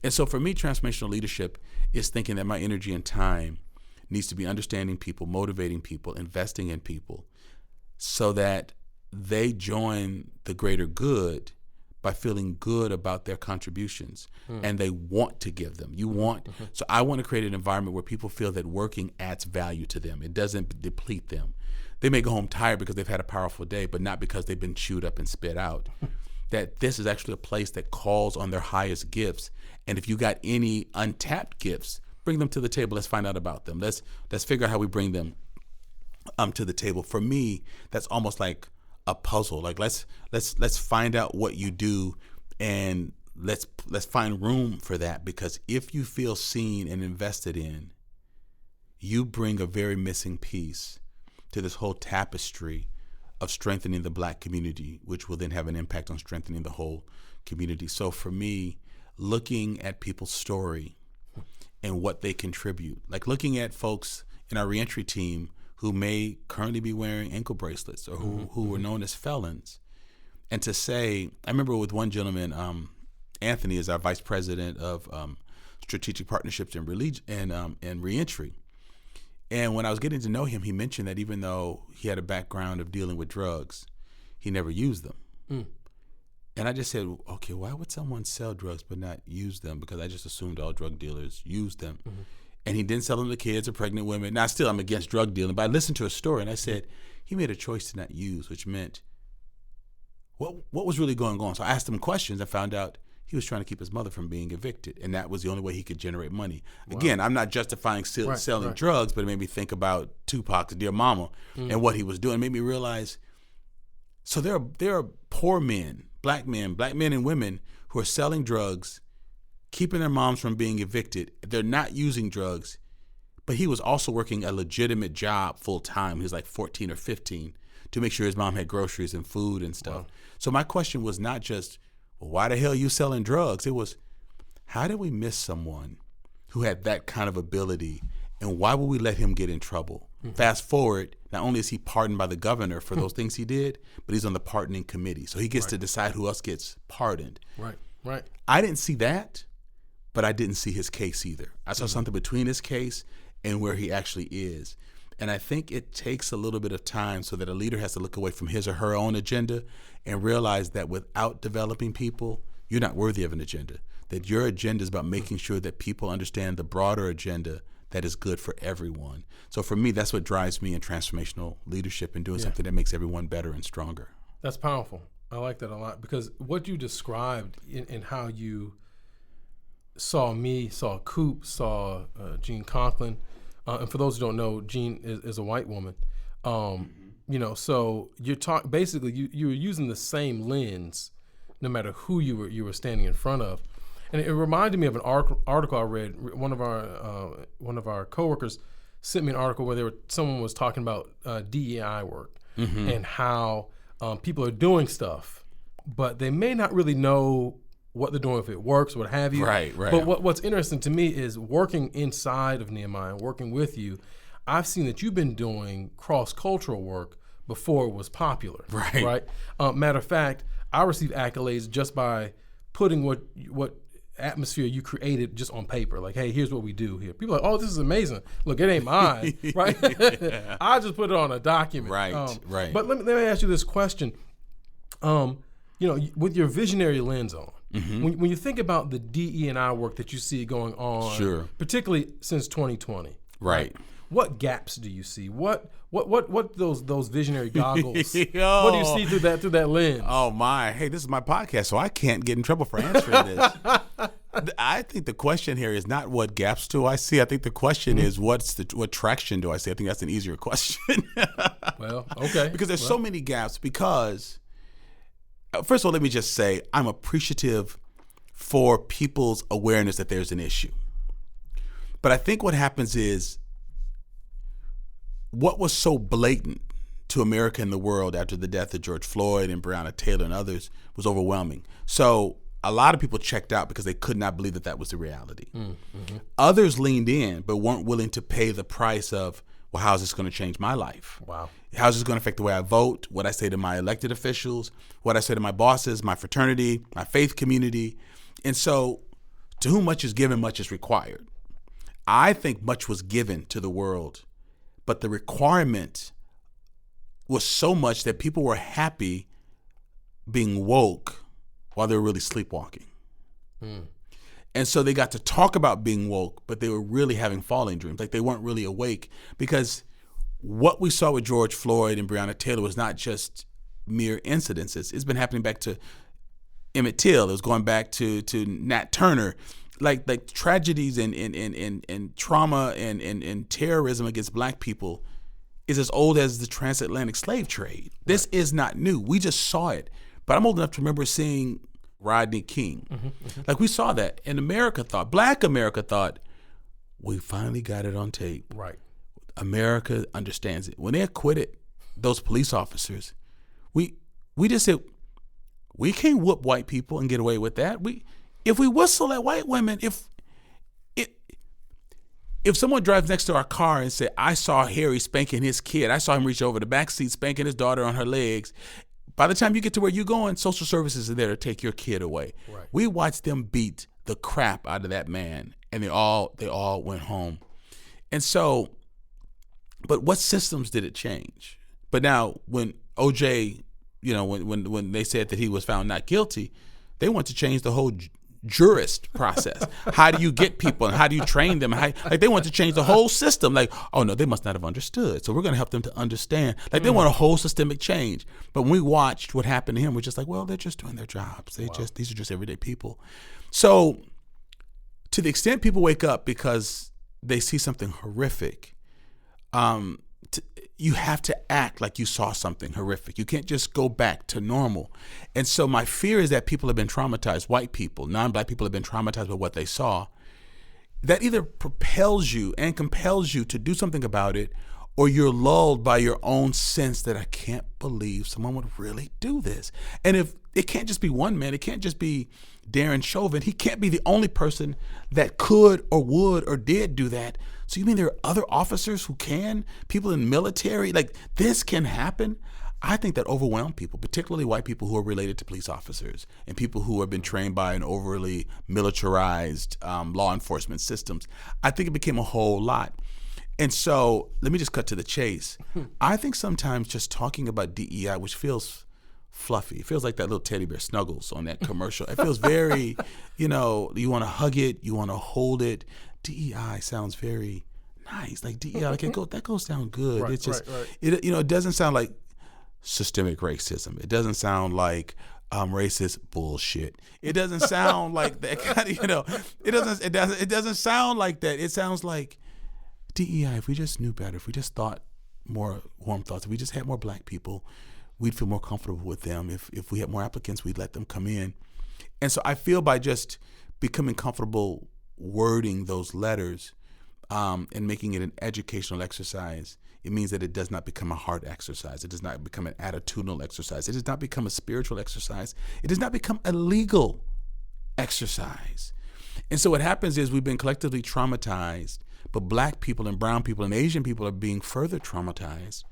S3: And so for me, transformational leadership is thinking that my energy and time needs to be understanding people, motivating people, investing in people, so that they join the greater good by feeling good about their contributions, and they want to give them. So I want to create an environment where people feel that working adds value to them. It doesn't deplete them. They may go home tired because they've had a powerful day, but not because they've been chewed up and spit out. That this is actually a place that calls on their highest gifts. And if you got any untapped gifts, bring them to the table. Let's find out about them. Let's figure out how we bring them to the table. For me, that's almost like a puzzle. Like let's find out what you do, and let's find room for that, because if you feel seen and invested in, you bring a very missing piece to this whole tapestry of strengthening the Black community, which will then have an impact on strengthening the whole community. So for me, looking at people's story and what they contribute, like looking at folks in our reentry team who may currently be wearing ankle bracelets, or who were known as felons, and to say, I remember with one gentleman, Anthony is our vice president of strategic partnerships and reentry. And when I was getting to know him, he mentioned that even though he had a background of dealing with drugs, he never used them. And I just said, okay, why would someone sell drugs but not use them? Because I just assumed all drug dealers used them. And he didn't sell them to kids or pregnant women. Now, still, I'm against drug dealing, but I listened to a story and I said, he made a choice to not use, which meant, what was really going on? So I asked him questions. I found out he was trying to keep his mother from being evicted, and that was the only way he could generate money. Wow. Again, I'm not justifying selling drugs, but it made me think about Tupac's Dear Mama and what he was doing. It made me realize, so there are poor men, black men and women who are selling drugs, keeping their moms from being evicted. They're not using drugs, but he was also working a legitimate job full time. He was like 14 or 15 to make sure his mom had groceries and food and stuff. Wow. So my question was not just, well, why the hell are you selling drugs? It was, how did we miss someone who had that kind of ability, and why would we let him get in trouble? Fast forward, not only is he pardoned by the governor for those things he did, but he's on the pardoning committee. So he gets to decide who else gets pardoned. Right. I didn't see that, but I didn't see his case either. I saw something between his case and where he actually is. And I think it takes a little bit of time so that a leader has to look away from his or her own agenda and realize that without developing people, you're not worthy of an agenda. That your agenda is about making sure that people understand the broader agenda that is good for everyone. So for me, that's what drives me in transformational leadership and doing something that makes everyone better and stronger.
S4: That's powerful. I like that a lot, because what you described in how you saw me, saw Coop, saw Jean Conklin, and for those who don't know, Jean is a white woman. So you're basically you were using the same lens, no matter who you were standing in front of, and it reminded me of an article I read. One of our coworkers sent me an article where someone was talking about DEI work and how people are doing stuff, but they may not really know what they're doing, if it works, what have you. Right. But what's interesting to me is working inside of Nehemiah, working with you, I've seen that you've been doing cross-cultural work before it was popular. Right. Matter of fact, I received accolades just by putting what atmosphere you created just on paper. Like, hey, here's what we do here. People are like, oh, this is amazing. Look, it ain't mine, right? I just put it on a document. Right. But let me ask you this question. With your visionary lens on, when you think about the DE&I work that you see going on, particularly since 2020, right? what gaps do you see? What those visionary goggles?
S3: Yo.
S4: What do you see through that lens?
S3: Oh my! Hey, this is my podcast, so I can't get in trouble for answering this. I think the question here is not what gaps do I see. I think the question is what traction do I see. I think that's an easier question.
S4: Well, okay.
S3: Because there's so many gaps. Because first of all, let me just say I'm appreciative for people's awareness that there's an issue. But I think what happens is what was so blatant to America and the world after the death of George Floyd and Breonna Taylor and others was overwhelming. So a lot of people checked out because they could not believe that that was the reality. Mm-hmm. Others leaned in but weren't willing to pay the price of, well, how is this going to change my life?
S4: Wow.
S3: How is this going to affect the way I vote, what I say to my elected officials, what I say to my bosses, my fraternity, my faith community? And so to whom much is given, much is required. I think much was given to the world, but the requirement was so much that people were happy being woke while they were really sleepwalking. And so they got to talk about being woke, but they were really having falling dreams. Like they weren't really awake, because what we saw with George Floyd and Breonna Taylor was not just mere incidences. It's been happening back to Emmett Till. It was going back to Nat Turner. Like tragedies and trauma and terrorism against black people is as old as the transatlantic slave trade. This is not new. We just saw it. But I'm old enough to remember seeing Rodney King. Like we saw that. And Black America thought, we finally got it on tape.
S4: Right.
S3: America understands it. When they acquitted those police officers, we just said, we can't whoop white people and get away with that. If we whistle at white women, if someone drives next to our car and say, I saw Harry spanking his kid, I saw him reach over the back seat spanking his daughter on her legs, by the time you get to where you're going, social services are there to take your kid away. Right. We watched them beat the crap out of that man, and they all went home. And so, but what systems did it change? But now when OJ, when they said that he was found not guilty, they want to change the whole jurist process. How do you get people and how do you train them? Like they want to change the whole system. Like, oh no, they must not have understood. So we're going to help them to understand. Like they want a whole systemic change. But when we watched what happened to him, we're just like, well, they're just doing their jobs. These are just everyday people. So to the extent people wake up because they see something horrific, you have to act like you saw something horrific. You can't just go back to normal. And so my fear is that people have been traumatized, white people, non-black people have been traumatized by what they saw. That either propels you and compels you to do something about it, or you're lulled by your own sense that I can't believe someone would really do this. And if it can't just be one man, it can't just be Darren Chauvin. He can't be the only person that could or would or did do that. So you mean there are other officers who can? People in the military? Like this can happen? I think that overwhelmed people, particularly white people who are related to police officers and people who have been trained by an overly militarized law enforcement systems. I think it became a whole lot. And so let me just cut to the chase. I think sometimes just talking about DEI, which feels fluffy. It feels like that little teddy bear Snuggles on that commercial. It feels very, you want to hug it, you want to hold it. DEI sounds very nice. Like DEI, like that goes down good.
S4: Right,
S3: it's just,
S4: right.
S3: It doesn't sound like systemic racism. It doesn't sound like racist bullshit. It doesn't sound like that kind of, it doesn't sound like that. It sounds like DEI, if we just knew better, if we just thought more warm thoughts, if we just had more black people, we'd feel more comfortable with them. If we had more applicants, we'd let them come in. And so I feel by just becoming comfortable wording those letters and making it an educational exercise, it means that it does not become a heart exercise. It does not become an attitudinal exercise. It does not become a spiritual exercise. It does not become a legal exercise. And so what happens is we've been collectively traumatized, but black people and brown people and Asian people are being further traumatized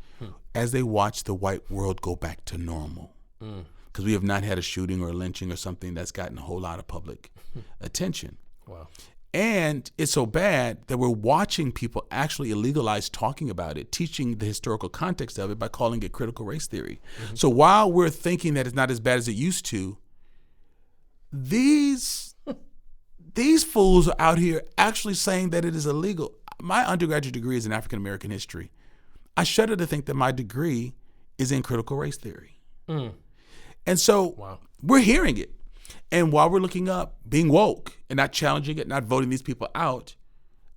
S3: as they watch the white world go back to normal. Because we have not had a shooting or a lynching or something that's gotten a whole lot of public attention. Wow. And it's so bad that we're watching people actually illegalize talking about it, teaching the historical context of it by calling it critical race theory. So while we're thinking that it's not as bad as it used to, these fools are out here actually saying that it is illegal. my undergraduate degree is in African American history. I shudder to think that my degree is in critical race theory. And so we're hearing it. And while we're looking up being woke and not challenging it, not voting these people out,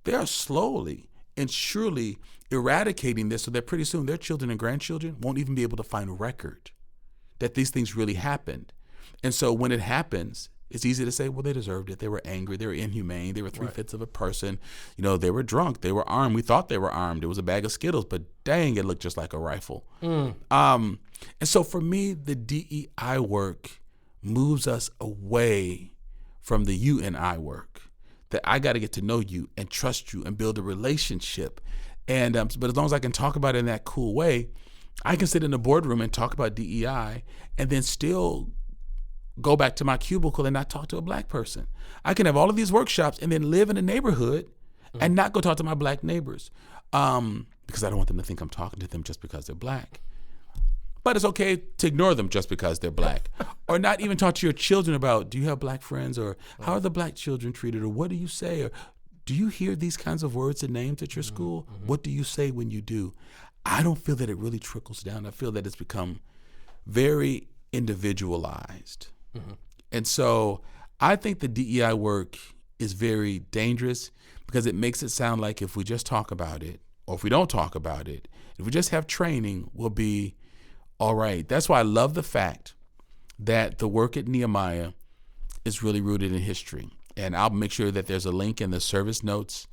S3: they are slowly and surely eradicating this so that pretty soon their children and grandchildren won't even be able to find a record that these things really happened. And so when it happens, it's easy to say, well, they deserved it. They were angry. They were inhumane. They were three-fifths of a person. You know, they were drunk. They were armed. We thought they were armed. It was a bag of Skittles, but dang, it looked just like a rifle. And so for me, the DEI work moves us away from the you and I work, that I got to get to know you and trust you and build a relationship. And but as long as I can talk about it in that cool way, I can sit in the boardroom and talk about DEI and then still go back to my cubicle and not talk to a black person. I can have all of these workshops and then live in a neighborhood and not go talk to my black neighbors because I don't want them to think I'm talking to them just because they're black. But it's okay to ignore them just because they're black. Or not even talk to your children about, do you have black friends? Or how are the black children treated? Or what do you say? Or do you hear these kinds of words and names at your school? What do you say when you do? I don't feel that it really trickles down. I feel that it's become very individualized. And so I think the DEI work is very dangerous because it makes it sound like if we just talk about it, or if we don't talk about it, if we just have training, we'll be all right. That's why I love the fact that the work at Nehemiah is really rooted in history. And I'll make sure that there's a link in the service notes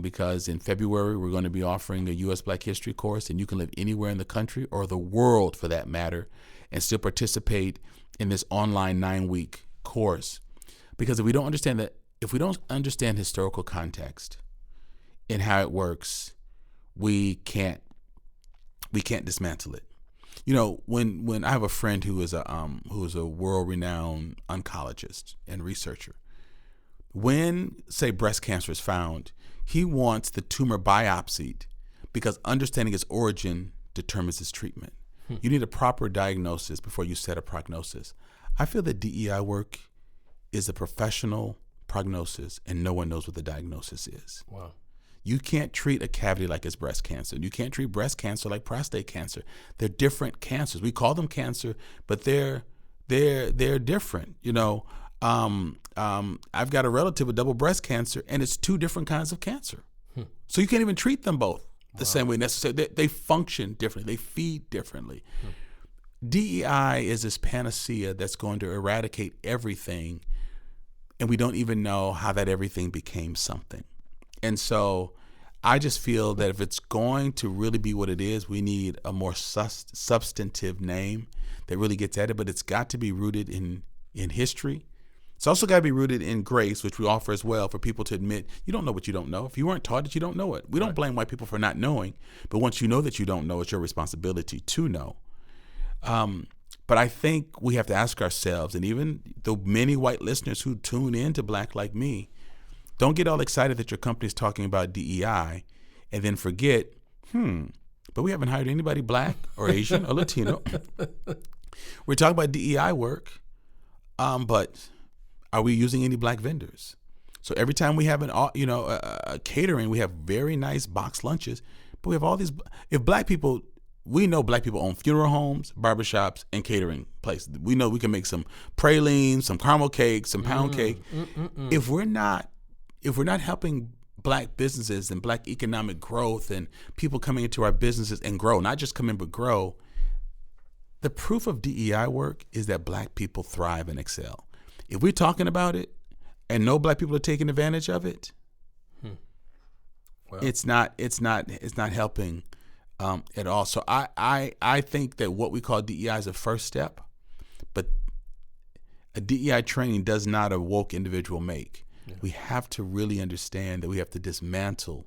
S3: because in February, we're going to be offering a U.S. Black History course, and you can live anywhere in the country or the world for that matter and still participate in this online 9-week course. Because if we don't understand historical context and how it works, we can't dismantle it. You know, when I have a friend who is a world-renowned oncologist and researcher, when, say, breast cancer is found, he wants the tumor biopsied because understanding its origin determines its treatment. You need a proper diagnosis before you set a prognosis. I feel that DEI work is a professional prognosis, and no one knows what the diagnosis is. Wow. You can't treat a cavity like it's breast cancer. You can't treat breast cancer like prostate cancer. They're different cancers. We call them cancer, but they're different. You know, I've got a relative with double breast cancer, and it's 2 different kinds of cancer. So you can't even treat them both the same way necessarily. They function differently. They feed differently. DEI is this panacea that's going to eradicate everything, and we don't even know how that everything became something. And so I just feel that if it's going to really be what it is, we need a more substantive name that really gets at it, but it's got to be rooted in history. It's also got to be rooted in grace, which we offer as well for people to admit you don't know what you don't know. If you weren't taught it, you don't know it. We don't blame white people for not knowing, but once you know that you don't know, it's your responsibility to know. But I think we have to ask ourselves, and even the many white listeners who tune in to Black Like Me, don't get all excited that your company is talking about DEI and then forget, but we haven't hired anybody Black or Asian or Latino. We're talking about DEI work, but are we using any Black vendors? So every time we have a catering, we have very nice box lunches, but we have all these. If Black people, we know Black people own funeral homes, barbershops, and catering places. We know we can make some pralines, some caramel cake, some pound cake. If we're not helping Black businesses and Black economic growth and people coming into our businesses and grow, not just come in but grow, the proof of DEI work is that Black people thrive and excel. If we're talking about it and no Black people are taking advantage of it, well, it's not helping at all. So I think that what we call DEI is a first step, but a DEI training does not a woke individual make. Yeah. We have to really understand that we have to dismantle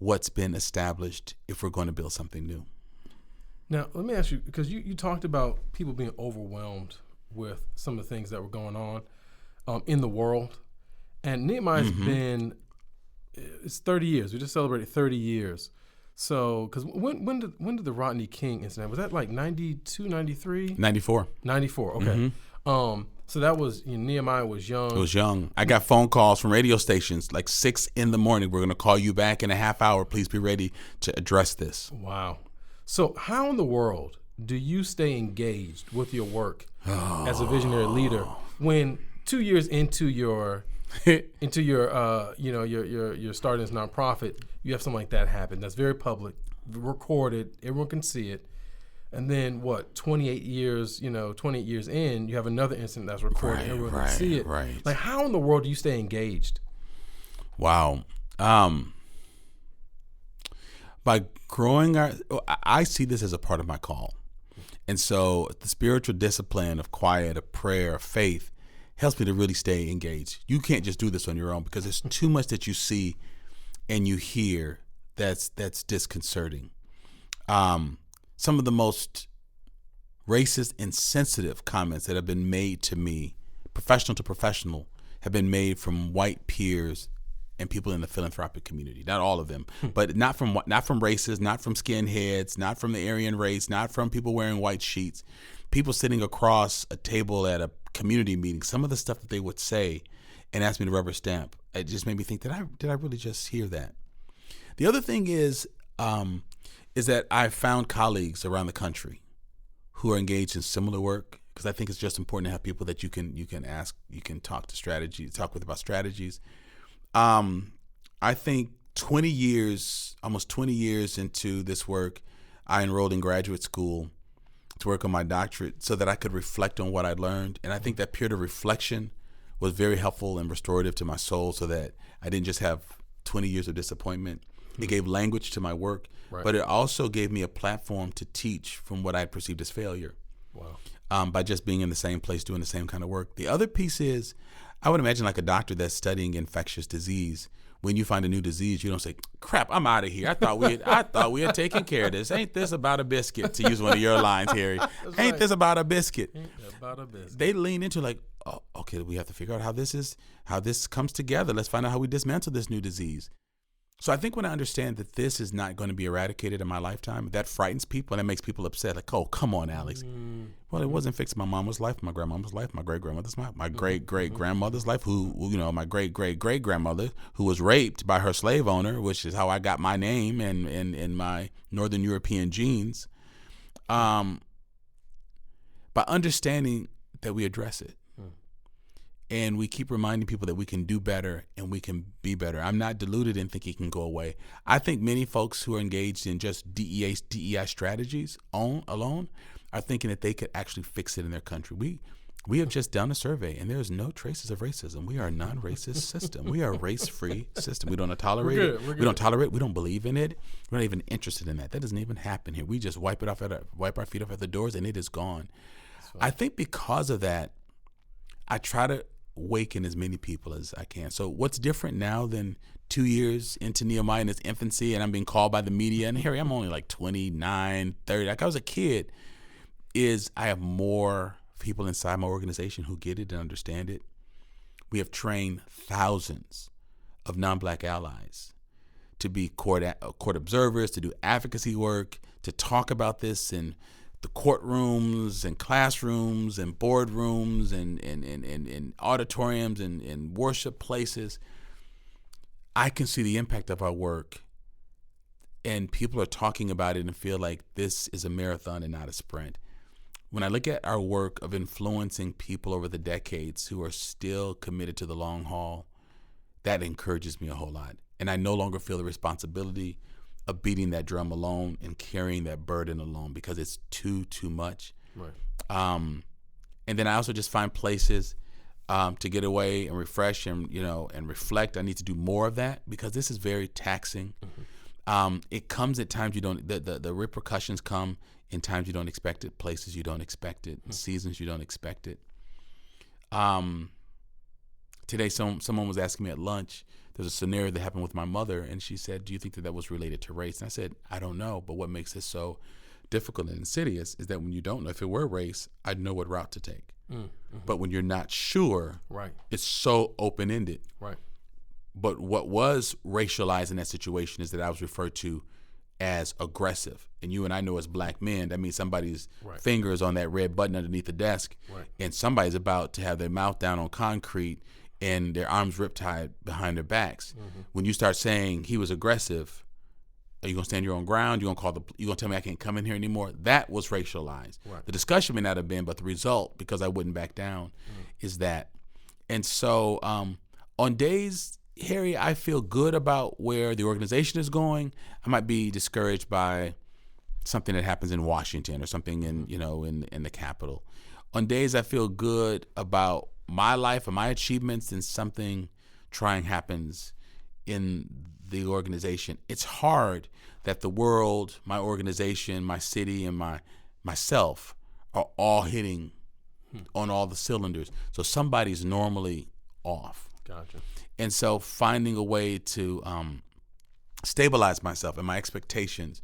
S3: what's been established if we're going to build something new.
S4: Now, let me ask you, because you talked about people being overwhelmed with some of the things that were going on in the world. And Nehemiah's been, it's 30 years. We just celebrated 30 years. So, because when did the Rodney King incident, was that like 92, 93?
S3: 94.
S4: 94, okay. So that was, Nehemiah was young.
S3: I was young. I got phone calls from radio stations like 6 a.m. We're going to call you back in a half hour. Please be ready to address this.
S4: Wow. So how in the world do you stay engaged with your work as a visionary leader when 2 years into your your starting this nonprofit, you have something like that happen that's very public, recorded, everyone can see it, and then 28 years in, you have another incident that's recorded, everyone can see it.
S3: Right.
S4: Like, how in the world do you stay engaged?
S3: Wow. By growing I see this as a part of my call. And so the spiritual discipline of quiet, of prayer, of faith helps me to really stay engaged. You can't just do this on your own because there's too much that you see and you hear that's disconcerting. Some of the most racist, insensitive comments that have been made to me, professional to professional, have been made from white peers and people in the philanthropic community. Not all of them, but not from racists, not from skinheads, not from the Aryan race, not from people wearing white sheets. People sitting across a table at a community meeting, some of the stuff that they would say and ask me to rubber stamp, it just made me think, did I really just hear that? The other thing is that I've found colleagues around the country who are engaged in similar work, because I think it's just important to have people that you can ask, you can talk with about strategies. I think almost 20 years into this work, I enrolled in graduate school to work on my doctorate so that I could reflect on what I learned. And I think that period of reflection was very helpful and restorative to my soul, so that I didn't just have 20 years of disappointment. It gave language to my work, but it also gave me a platform to teach from what I perceived as failure. Wow. By just being in the same place doing the same kind of work. The other piece is, I would imagine like a doctor that's studying infectious disease. When you find a new disease, you don't say, crap, I'm out of here. I thought we had taken care of this. Ain't this about a biscuit, to use one of your lines, Harry. Ain't this about a biscuit? They lean into like, oh, okay, we have to figure out how this comes together. Let's find out how we dismantle this new disease. So I think when I understand that this is not going to be eradicated in my lifetime, that frightens people and it makes people upset. Like, oh, come on, Alex. Well, it wasn't fixing my mama's life, my grandmama's life, my great-grandmother's life, my great-great-grandmother's life, my great-great-great-grandmother who was raped by her slave owner, which is how I got my name and my Northern European genes. By understanding that we address it. And we keep reminding people that we can do better and we can be better. I'm not deluded in thinking it can go away. I think many folks who are engaged in just DEI strategies alone are thinking that they could actually fix it in their country. We have just done a survey and there's no traces of racism. We are a non-racist system. We are a race-free system. We don't tolerate it. We don't tolerate it. We don't believe in it. We're not even interested in that. That doesn't even happen here. We just wipe our feet off at the doors and it is gone. I think because of that, I try to awaken as many people as I can. So what's different now than 2 years into Nehemiah in its infancy and I'm being called by the media, and Harry, I'm only like 29, 30, like I was a kid, is I have more people inside my organization who get it and understand it. We have trained thousands of non-Black allies to be court observers, to do advocacy work, to talk about this in the courtrooms and classrooms and boardrooms and auditoriums and worship places. I can see the impact of our work, and people are talking about it and feel like this is a marathon and not a sprint. When I look at our work of influencing people over the decades who are still committed to the long haul, that encourages me a whole lot. And I no longer feel the responsibility of beating that drum alone and carrying that burden alone, because it's too much.
S4: Right.
S3: And then I also just find places to get away and refresh and reflect. I need to do more of that because this is very taxing. Mm-hmm. It comes at times you don't. The repercussions come in times you don't expect it, places you don't expect it, seasons you don't expect it. Today, someone was asking me at lunch. There's a scenario that happened with my mother, and she said, do you think that was related to race? And I said, I don't know, but what makes this so difficult and insidious is that when you don't know, if it were race, I'd know what route to take. Mm-hmm. But when you're not sure,
S4: right,
S3: it's so open-ended.
S4: Right.
S3: But what was racialized in that situation is that I was referred to as aggressive. And you and I know as black men, that means somebody's
S4: Right.
S3: finger is on that red button underneath the desk,
S4: Right.
S3: and somebody's about to have their mouth down on concrete and their arms riptied behind their backs. When you start saying he was aggressive, are you gonna stand your own ground? You gonna tell me I can't come in here anymore? That was racialized.
S4: Right.
S3: The discussion may not have been, but the result, because I wouldn't back down, is that. And so on days, Harry, I feel good about where the organization is going. I might be discouraged by something that happens in Washington or something in the Capitol. On days I feel good about my life and my achievements, and something trying happens in the organization. It's hard that the world, my organization, my city, and myself are all hitting on all the cylinders. So somebody's normally off.
S4: Gotcha.
S3: And so finding a way to stabilize myself and my expectations,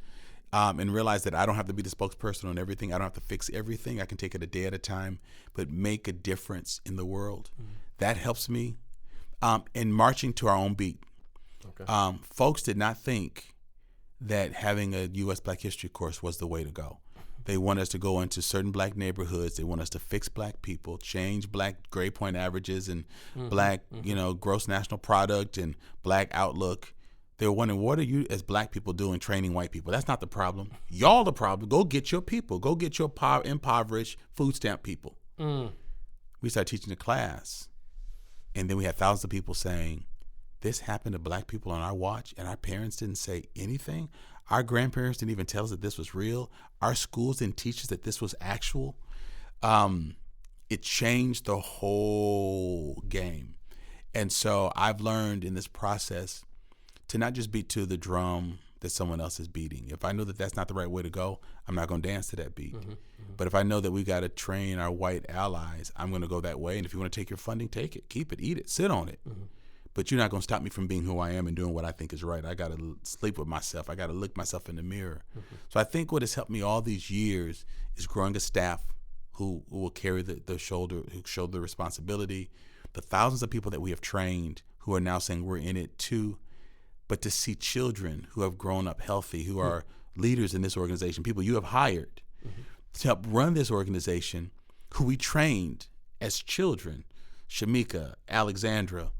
S3: and realize that I don't have to be the spokesperson on everything. I don't have to fix everything. I can take it a day at a time, but make a difference in the world. That helps me. In marching to our own beat.
S4: Okay.
S3: Folks did not think that having a U.S. Black History course was the way to go. They want us to go into certain black neighborhoods. They want us to fix black people, change black grade point averages and black, gross national product and black outlook. They were wondering, what are you as black people doing training white people? That's not the problem. Y'all the problem. Go get your people. Go get your impoverished food stamp people. We started teaching the class. And then we had thousands of people saying, this happened to black people on our watch, and our parents didn't say anything. Our grandparents didn't even tell us that this was real. Our schools didn't teach us that this was actual. It changed the whole game. And so I've learned in this process to not just beat to the drum that someone else is beating. If I know that that's not the right way to go, I'm not going to dance to that beat. But if I know that we got to train our white allies, I'm going to go that way. And if you want to take your funding, take it, keep it, eat it, sit on it. But you're not going to stop me from being who I am and doing what I think is right. I got to sleep with myself. I got to look myself in the mirror. So I think what has helped me all these years is growing a staff who will carry the shoulder responsibility, the thousands of people that we have trained who are now saying we're in it too, but to see children who have grown up healthy, who are leaders in this organization, people you have hired to help run this organization, who we trained as children, Shamika, Alexandra.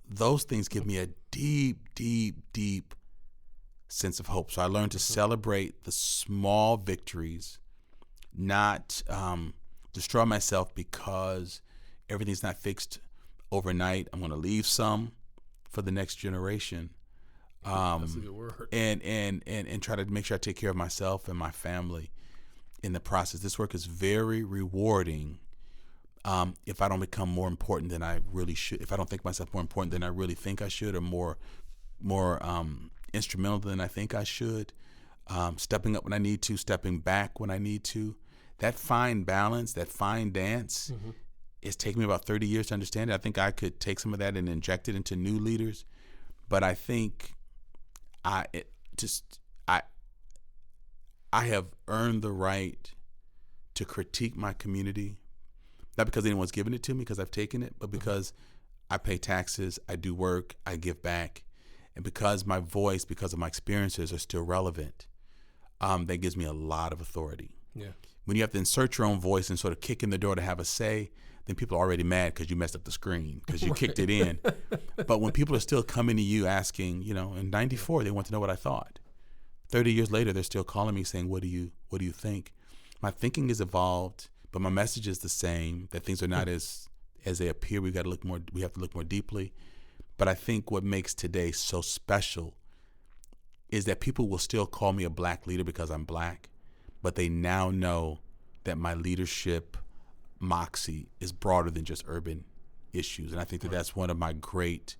S3: Those things give me a deep, deep, deep sense of hope. So I learned to celebrate the small victories, not destroy myself because everything's not fixed overnight. I'm going to leave some for the next generation.
S4: That's a good word.
S3: And try to make sure I take care of myself and my family in the process. This work is very rewarding. If I don't become more important than I really should, if I don't think myself more important than I really think I should, or more instrumental than I think I should, stepping up when I need to, stepping back when I need to, that fine balance, that fine dance, it's taken me about 30 years to understand it. I think I could take some of that and inject it into new leaders, but I think I have earned the right to critique my community. Not because anyone's given it to me, because I've taken it, but because I pay taxes, I do work, I give back. And because my voice, because of my experiences are still relevant, that gives me a lot of authority.
S4: Yeah.
S3: When you have to insert your own voice and sort of kick in the door to have a say, then people are already mad because you messed up the screen, because you kicked it in. But when people are still coming to you asking, in 94, they want to know what I thought. 30 years later, they're still calling me saying, what do you think? My thinking has evolved. But my message is the same, that things are not as they appear. We have to look more deeply. But I think what makes today so special is that people will still call me a black leader because I'm black, but they now know that my leadership moxie is broader than just urban issues. And I think that that's one of my great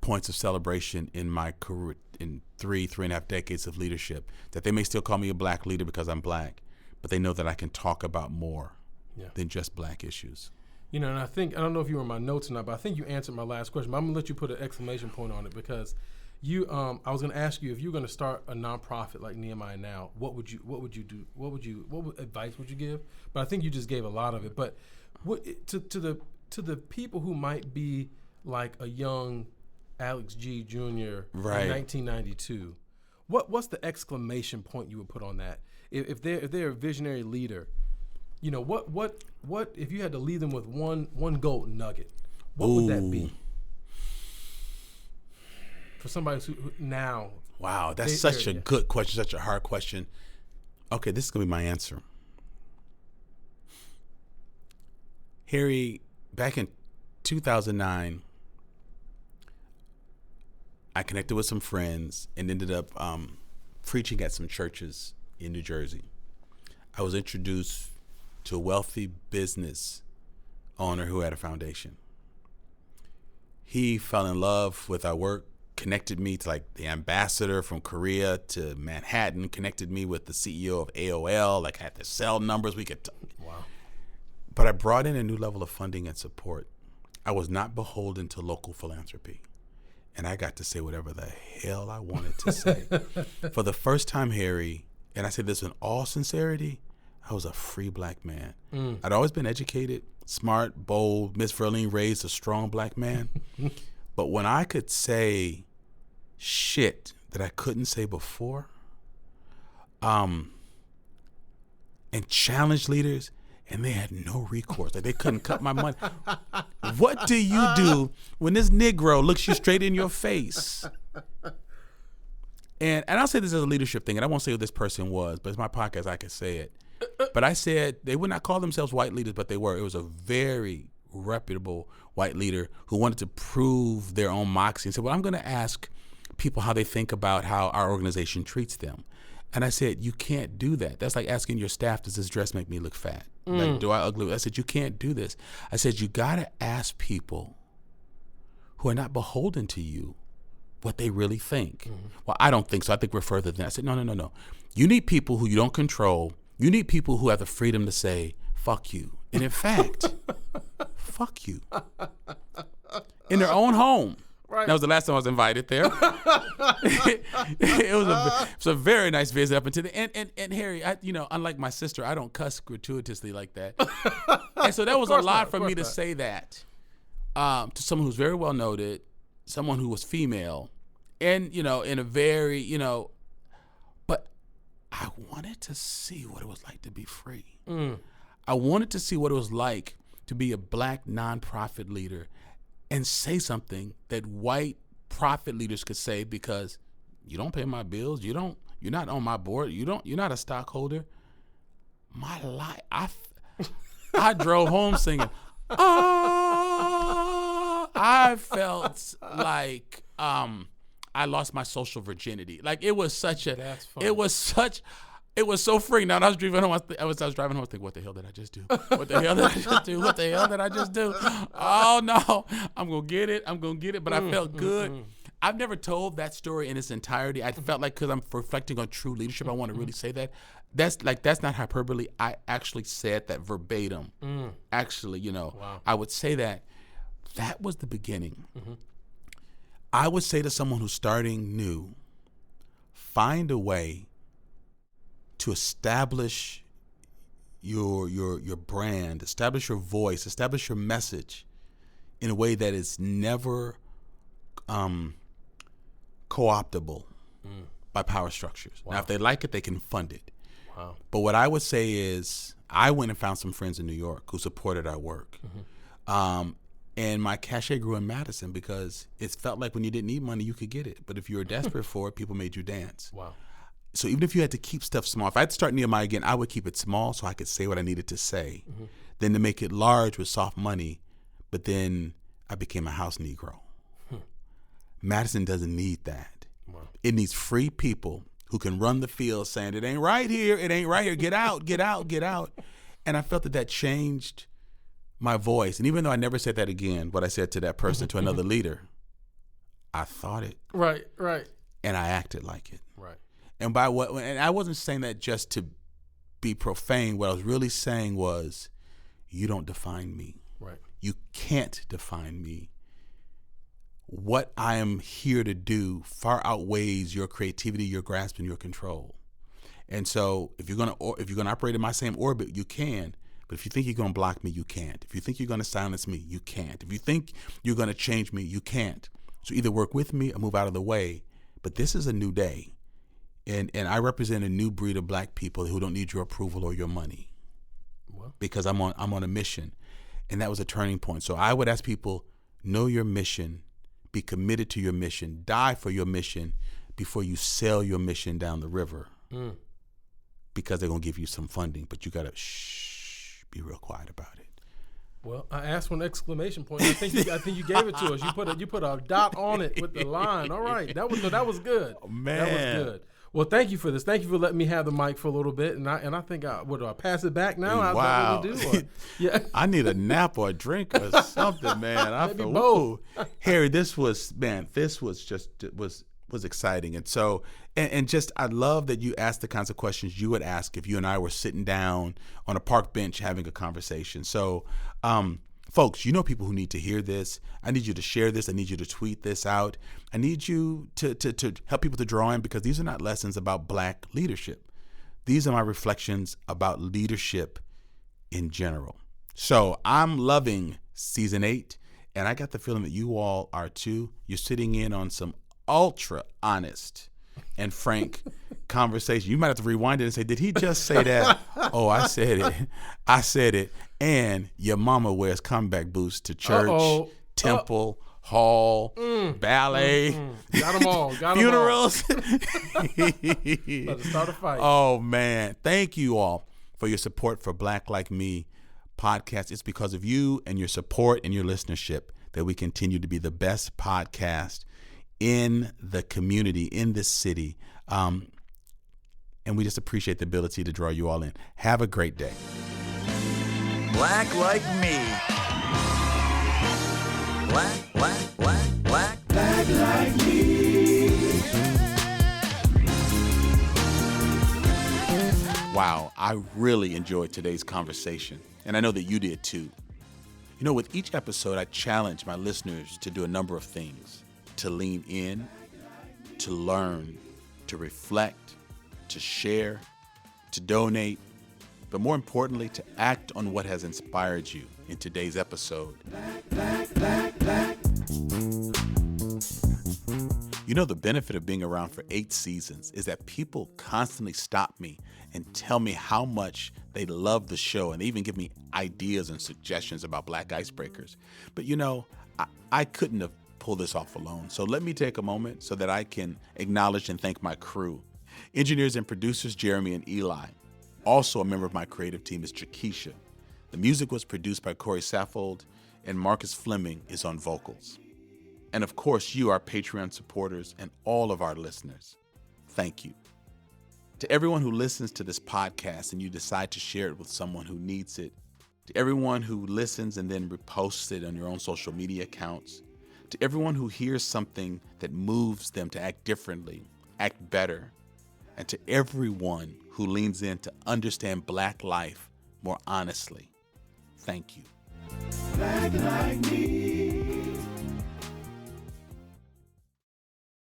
S3: points of celebration in my career, in 3.5 decades of leadership, that they may still call me a black leader because I'm black, but they know that I can talk about more than just black issues.
S4: And I don't know if you were in my notes or not, but I think you answered my last question. But I'm gonna let you put an exclamation point on it, because I was gonna ask you, if you're gonna start a nonprofit like Nehemiah now, what would you do? What advice would you give? But I think you just gave a lot of it. But what to the people who might be like a young Alex G. Jr.
S3: Right.
S4: in 1992. What's the exclamation point you would put on that? If they're a visionary leader, you know, what if you had to leave them with one gold nugget, what would that be? For somebody who now.
S3: Wow, that's such a good question, such a hard question. Okay, this is going to be my answer. Harry, back in 2009, I connected with some friends and ended up preaching at some churches in New Jersey. I was introduced to a wealthy business owner who had a foundation. He fell in love with our work, connected me to like the ambassador from Korea to Manhattan, connected me with the CEO of AOL, like had the cell numbers we could.
S4: Wow.
S3: But I brought in a new level of funding and support. I was not beholden to local philanthropy. And I got to say whatever the hell I wanted to say. For the first time, Harry, and I say this in all sincerity, I was a free black man. I'd always been educated, smart, bold. Miss Verlene raised a strong black man. But when I could say shit that I couldn't say before, and challenge leaders, and they had no recourse. Like they couldn't cut my money. What do you do when this Negro looks you straight in your face? And I'll say this as a leadership thing, and I won't say who this person was, but it's my podcast, I can say it. But I said they would not call themselves white leaders, but they were. It was a very reputable white leader who wanted to prove their own moxie and said, well, I'm going to ask people how they think about how our organization treats them. And I said, you can't do that. That's like asking your staff, does this dress make me look fat? Like, do I ugly? I said, you can't do this. I said, you got to ask people who are not beholden to you what they really think. Well, I don't think so. I think we're further than that. I said, no. You need people who you don't control. You need people who have the freedom to say, fuck you. And in fact, fuck you. In their own home. Right. That was the last time I was invited there. It was a very nice visit up until the and Harry, unlike my sister, I don't cuss gratuitously like that. And so that was a lot for me to say that to someone who's very well noted, someone who was female, and in a very but I wanted to see what it was like to be free. I wanted to see what it was like to be a black nonprofit leader and say something that white profit leaders could say, because you don't pay my bills, you're not on my board, you're not a stockholder. My life, I drove home singing. I felt like I lost my social virginity. Like it was such a,
S4: That's funny.
S3: It was so free. Now, when I was driving home, I was driving home, I was thinking, what the hell did I just do? What the hell did I just do? What the hell did I just do? Oh, no, I'm going to get it. But I felt good. I've never told that story in its entirety. I felt like, because I'm reflecting on true leadership, I want to really say that. That's not hyperbole. I actually said that verbatim. Actually, wow. I would say that. That was the beginning. I would say to someone who's starting new, find a way to establish your brand, establish your voice, establish your message in a way that is never co-optable by power structures. Wow. Now, if they like it, they can fund it.
S4: Wow.
S3: But what I would say is I went and found some friends in New York who supported our work. And my cachet grew in Madison because it felt like when you didn't need money, you could get it. But if you were desperate for it, people made you dance.
S4: Wow.
S3: So even if you had to keep stuff small, if I had to start Nehemiah again, I would keep it small so I could say what I needed to say. Then to make it large with soft money, but then I became a house Negro. Madison doesn't need that.
S4: Wow.
S3: It needs free people who can run the field saying, it ain't right here, get out, get out, get out. And I felt that changed my voice. And even though I never said that again, what I said to that person, to another leader, I thought it.
S4: Right.
S3: And I acted like it.
S4: Right.
S3: And and I wasn't saying that just to be profane. What I was really saying was, you don't define me.
S4: Right.
S3: You can't define me. What I am here to do far outweighs your creativity, your grasp, and your control. And so if you're gonna operate in my same orbit, you can. But if you think you're gonna block me, you can't. If you think you're gonna silence me, you can't. If you think you're gonna change me, you can't. So either work with me or move out of the way. But this is a new day. And I represent a new breed of black people who don't need your approval or your money.
S4: Well,
S3: because I'm on a mission. And that was a turning point. So I would ask people, know your mission, be committed to your mission, die for your mission before you sell your mission down the river. Because they're going to give you some funding, but you got to be real quiet about it.
S4: Well, I asked for an exclamation point. I think you gave it to us. You put a dot on it with the line. All right, that was good.
S3: Oh, man,
S4: that was good. Well, thank you for this. Thank you for letting me have the mic for a little bit. And I think do I pass it back now?
S3: Wow.
S4: Is that what we do? Yeah.
S3: I need a nap or a drink or something, man. I
S4: Maybe
S3: feel
S4: both.
S3: Harry, this was exciting. And so, and just, I love that you asked the kinds of questions you would ask if you and I were sitting down on a park bench having a conversation. So, folks, you know people who need to hear this. I need you to share this. I need you to tweet this out. I need you to help people to draw in, because these are not lessons about black leadership. These are my reflections about leadership in general. So I'm loving season 8, and I got the feeling that you all are too. You're sitting in on some ultra honest and frank conversation. You might have to rewind it and say, did he just say that? Oh, I said it. And your mama wears comeback boots to church, temple, hall, ballet,
S4: Got them all.
S3: funerals.
S4: About to start a fight.
S3: Oh, man. Thank you all for your support for Black Like Me podcast. It's because of you and your support and your listenership that we continue to be the best podcast in the community, in this city. And we just appreciate the ability to draw you all in. Have a great day.
S1: Black like me. Black like me.
S3: Wow, I really enjoyed today's conversation, and I know that you did too. You know, with each episode, I challenge my listeners to do a number of things: to lean in, to learn, to reflect, to share, to donate, but more importantly, to act on what has inspired you in today's episode. You know, the benefit of being around for 8 seasons is that people constantly stop me and tell me how much they love the show, and they even give me ideas and suggestions about Black icebreakers. But you know, I couldn't have pulled this off alone. So let me take a moment so that I can acknowledge and thank my crew. Engineers and producers, Jeremy and Eli. Also a member of my creative team is Jakisha. The music was produced by Corey Saffold, and Marcus Fleming is on vocals. And of course, you, our Patreon supporters, and all of our listeners, thank you. To everyone who listens to this podcast and you decide to share it with someone who needs it, to everyone who listens and then reposts it on your own social media accounts, to everyone who hears something that moves them to act differently, act better, and to everyone who leans in to understand Black life more honestly, thank you.
S1: Black like me.